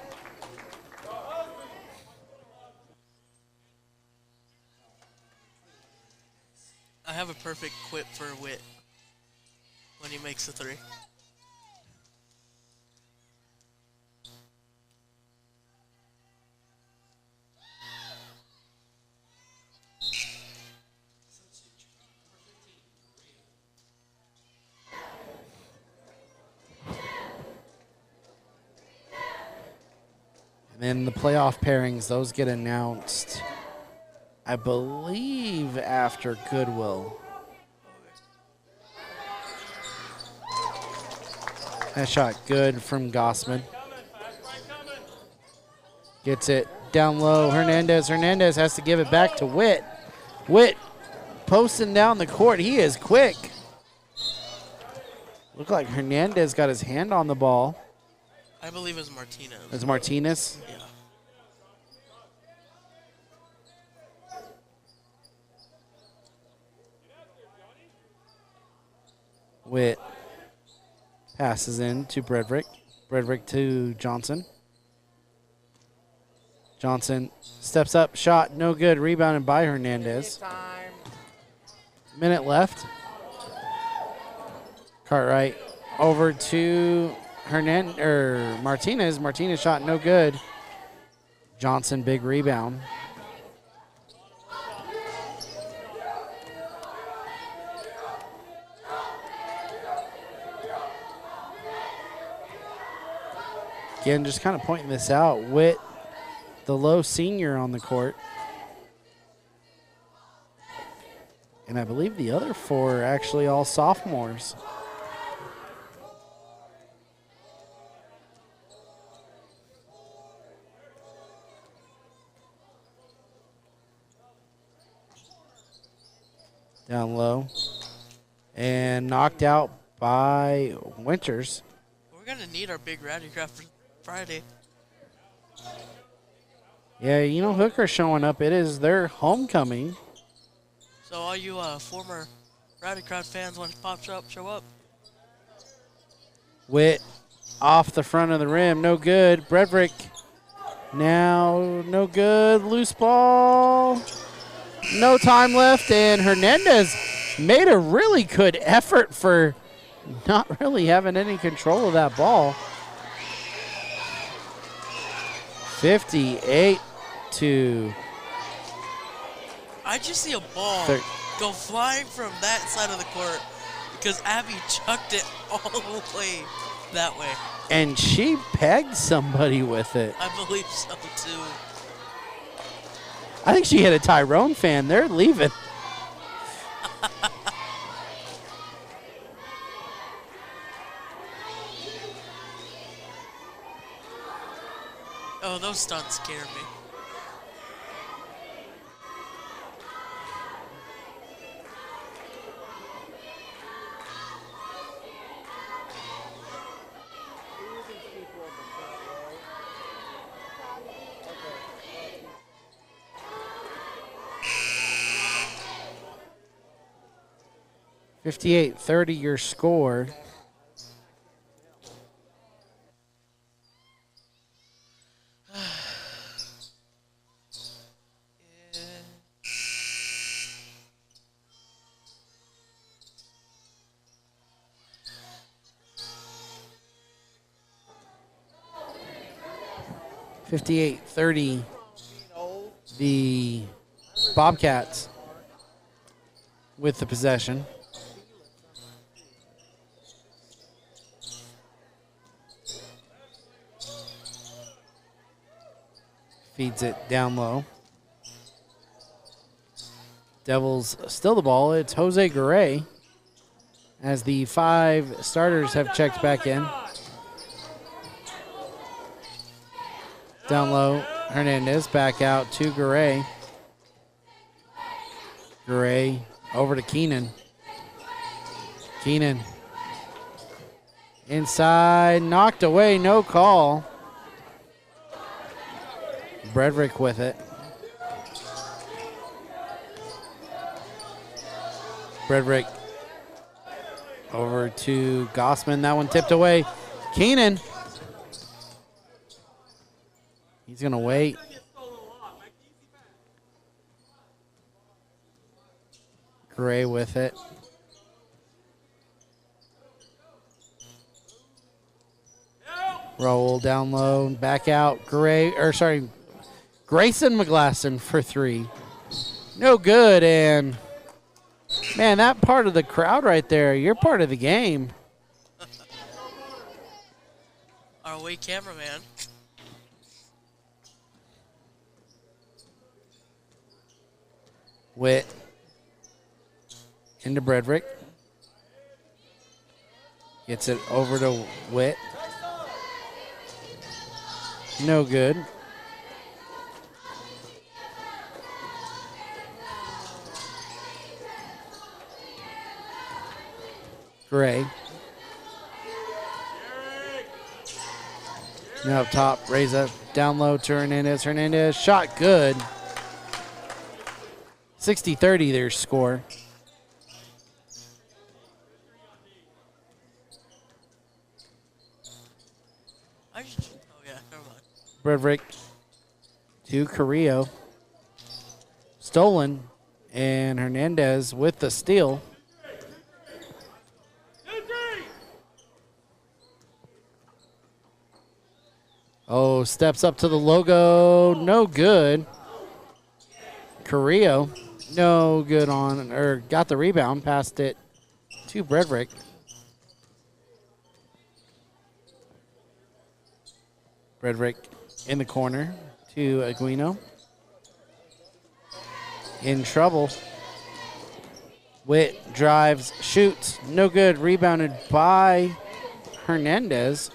I have a perfect quip for Witt when he makes a 3. And then the playoff pairings, those get announced, I believe, after Goodwill. That shot good from Gossman. Gets it down low. Hernandez has to give it back to Witt. Witt posting down the court. He is quick. Looked like Hernandez got his hand on the ball. I believe it's Martinez. It's Martinez? Yeah. Witt passes in to Bredrick. Bredrick to Johnson. Johnson steps up, shot, no good. Rebounded by Hernandez. Minute left. Cartwright over to Martinez. Martinez shot no good. Johnson, big rebound. Again, just kind of pointing this out. Witt, the low senior on the court. And I believe the other 4 are actually all sophomores. Down low. And knocked out by Winters. We're going to need our big Rowdy Craft for Friday. Yeah, you know, Hooker's showing up. It is their homecoming. So all you former Rowdy Craft fans, when it pops up, show up. Witt off the front of the rim. No good. Bredrick now no good. Loose ball. No time left. And Hernandez made a really good effort for not really having any control of that ball. 58 to. I just see a ball go flying from that side of the court because Abby chucked it all the way that way. And she pegged somebody with it. I believe so, too. I think she hit a Tyrone fan. They're leaving. Oh, those stunts scare me. – 58-30 your score. $58-30 the Bobcats with the possession. Feeds it down low. Devils still the ball. It's Jose Garay as the 5 starters have checked back in. Down low, Hernandez back out to Garay. Garay over to Keenan. Keenan inside, knocked away, no call. Bredrick with it. Bredrick over to Gossman. That one tipped away. Keenan. He's going to wait. Gray with it. Roll down low, back out. Grayson McGlasson for 3. No good, and man, that part of the crowd right there, you're part of the game. Our away cameraman. Witt into Bredrick. Gets it over to Witt. No good. Gray. Now up top, raise up, down low to Hernandez. Hernandez, shot good. 60-30 their score. Bredrick to Carrillo. Stolen, and Hernandez with the steal. Oh, steps up to the logo, no good. Carrillo, no good on, or got the rebound, passed it to Bredrick. Bredrick in the corner to Aguino. In trouble. Witt drives, shoots, no good. Rebounded by Hernandez.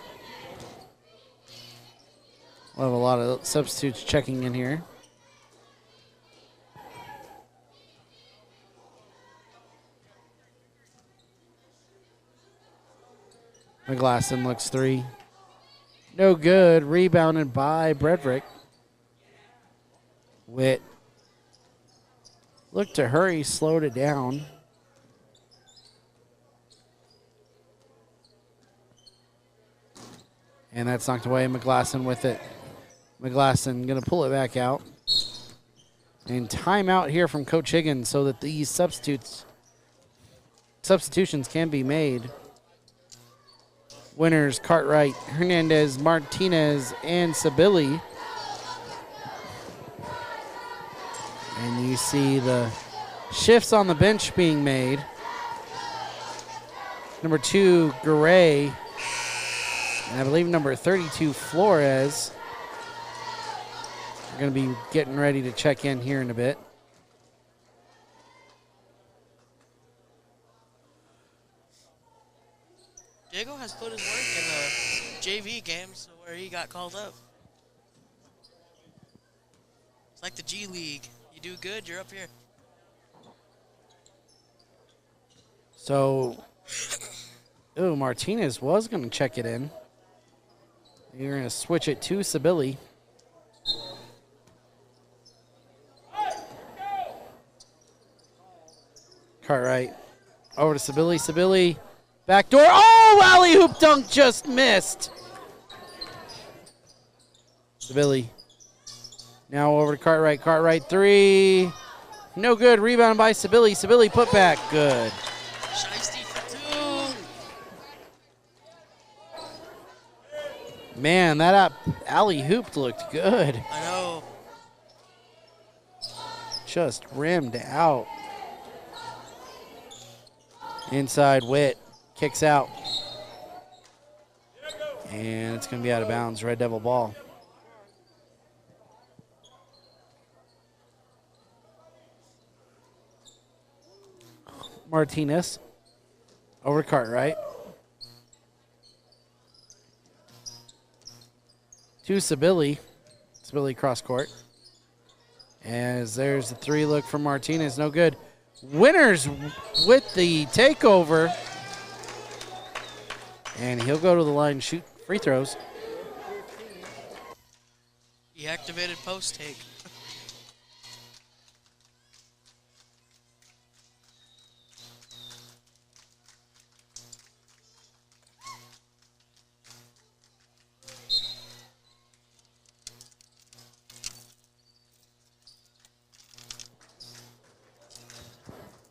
We'll have a lot of substitutes checking in here. McGlasson looks 3. No good. Rebounded by Bredrick. Witt looked to hurry, slowed it down. And that's knocked away. McGlasson with it. McGlasson going to pull it back out. And timeout here from Coach Higgins so that these substitutions can be made. Winners, Cartwright, Hernandez, Martinez, and Sabili. And you see the shifts on the bench being made. Number 2, Garay. And I believe number 32, Flores. We're going to be getting ready to check in here in a bit. Diego has put his work in the JV games where he got called up. It's like the G League. You do good, you're up here. So, Martinez was going to check it in. You're going to switch it to Sabili. Cartwright over to Sabili. Sabili, back door. Oh, alley hoop dunk just missed. Sabili. Now over to Cartwright. Cartwright 3. No good. Rebound by Sabili. Sabili put back. Good. Shiesty for 2. Man, that alley hoop looked good. I know. Just rimmed out. Inside, Witt kicks out. And it's going to be out of bounds. Red Devil ball. Martinez over to Cartwright. To Sabili. Sibili cross court. As there's the 3 look from Martinez. No good. Winners with the takeover. And he'll go to the line and shoot free throws. He activated post take.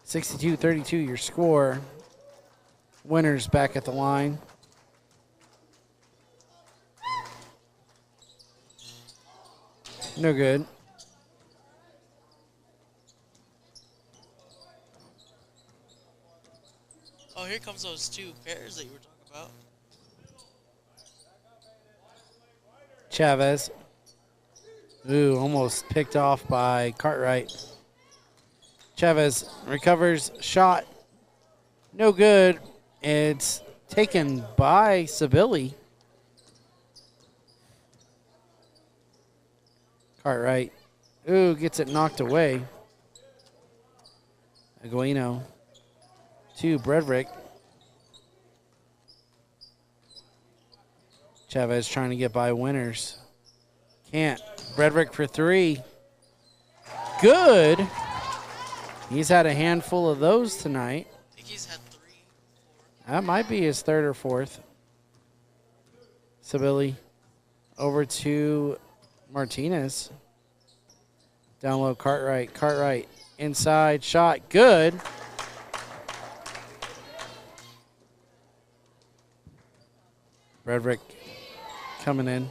(62-32) your score. Winners back at the line. No good. Oh, here comes those 2 pairs that you were talking about. Chavez. Ooh, almost picked off by Cartwright. Chavez recovers, shot. No good. It's taken by Sibili. Cartwright. Ooh, gets it knocked away. Aguino to Bredrick. Chavez trying to get by Winners. Can't. Bredrick for 3. Good. He's had a handful of those tonight. I think he's had 3. That might be his 3rd or 4th. Sibili over to Martinez. Down low, Cartwright. Cartwright inside shot. Good. Bredrick coming in.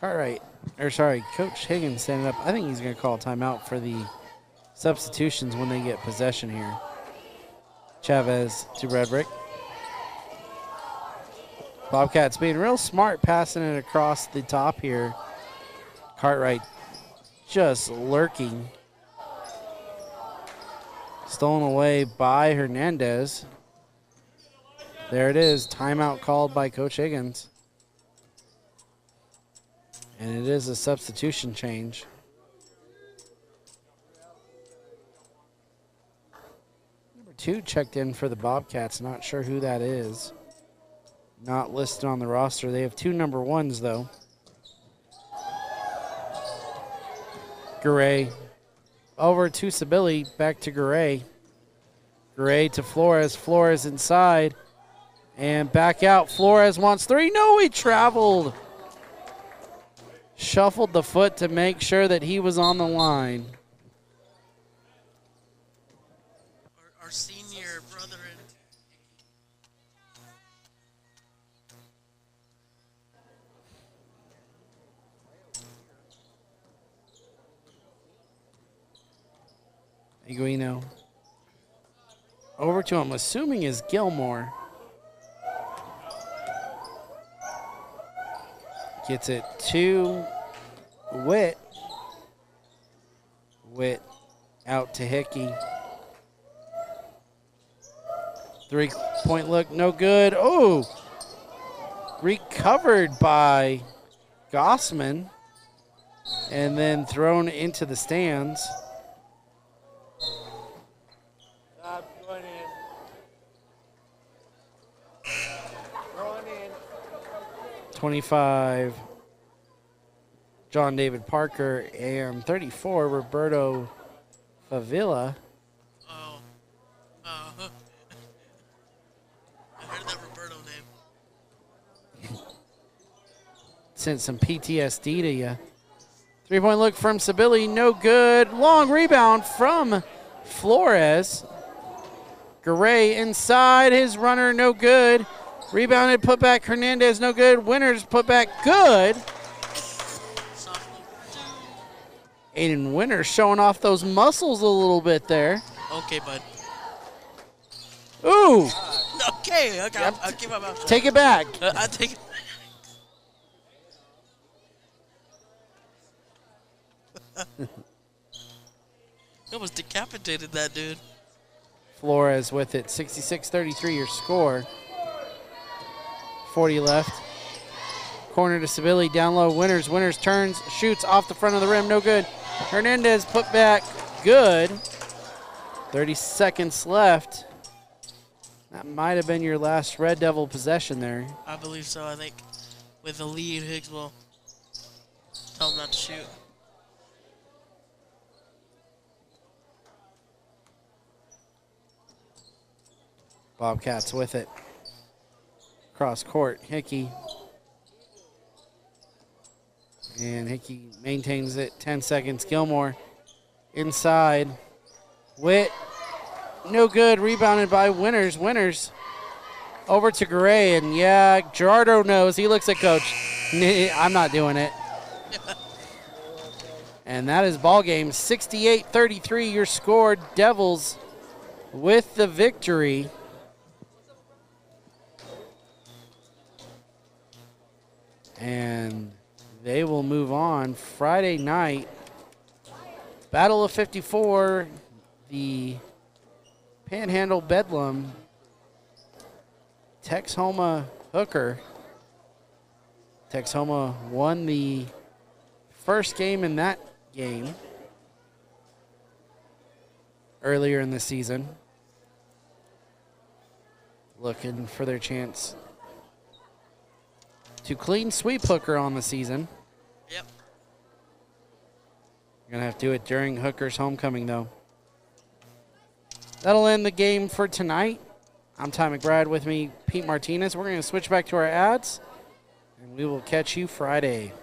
Cartwright, or sorry, Coach Higgins standing up. I think he's going to call a timeout for the substitutions when they get possession here. Chavez to Bredrick. Bobcats being real smart passing it across the top here. Cartwright just lurking. Stolen away by Hernandez. There it is. Timeout called by Coach Higgins. And it is a substitution change. Number 2 checked in for the Bobcats. Not sure who that is. Not listed on the roster. They have 2 number 1s, though. Garay over to Sibili. Back to Garay. Garay to Flores. Flores inside. And back out. Flores wants 3. No, he traveled. Shuffled the foot to make sure that he was on the line. Our senior brethren. Aguino. Over to him, assuming is Gilmore. Gets it to Witt. Witt out to Hickey. 3-point look, no good. Oh! Recovered by Gossman and then thrown into the stands. Stop going in. Going in. 25, John David Parker, and 34, Roberto Favilla. Oh. Oh. I heard that Roberto name. Sent some PTSD to you. 3-point look from Sibili, no good. Long rebound from Flores. Garay inside, his runner, no good. Rebounded, put back, Hernandez, no good. Winners, put back, good. Aiden Winters showing off those muscles a little bit there. Okay, bud. Ooh! Okay, I'll keep my mouth shut. Take it back. I take it. He almost decapitated that dude. Flores with it, 66-33 your score. 40 left. Corner to Seville, down low. Winners turns, shoots off the front of the rim. No good. Hernandez put back. Good. 30 seconds left. That might have been your last Red Devil possession there. I believe so. I think with the lead, Higgs will tell him not to shoot. Bobcats with it. Cross court, Hickey. And Hickey maintains it. 10 seconds. Gilmore inside. Witt. No good. Rebounded by Winners. Winners over to Gray. And yeah, Gerardo knows. He looks at coach. I'm not doing it. And that is ball game. 68-33 your score. Devils with the victory. And they will move on. Friday night, Battle of 54, the Panhandle Bedlam, Texhoma Hooker. Texhoma won the first game in that game earlier in the season. Looking for their chance to clean sweep Hooker on the season. Yep. You're going to have to do it during Hooker's homecoming, though. That'll end the game for tonight. I'm Ty McBride, with me, Pete Martinez. We're going to switch back to our ads, and we will catch you Friday.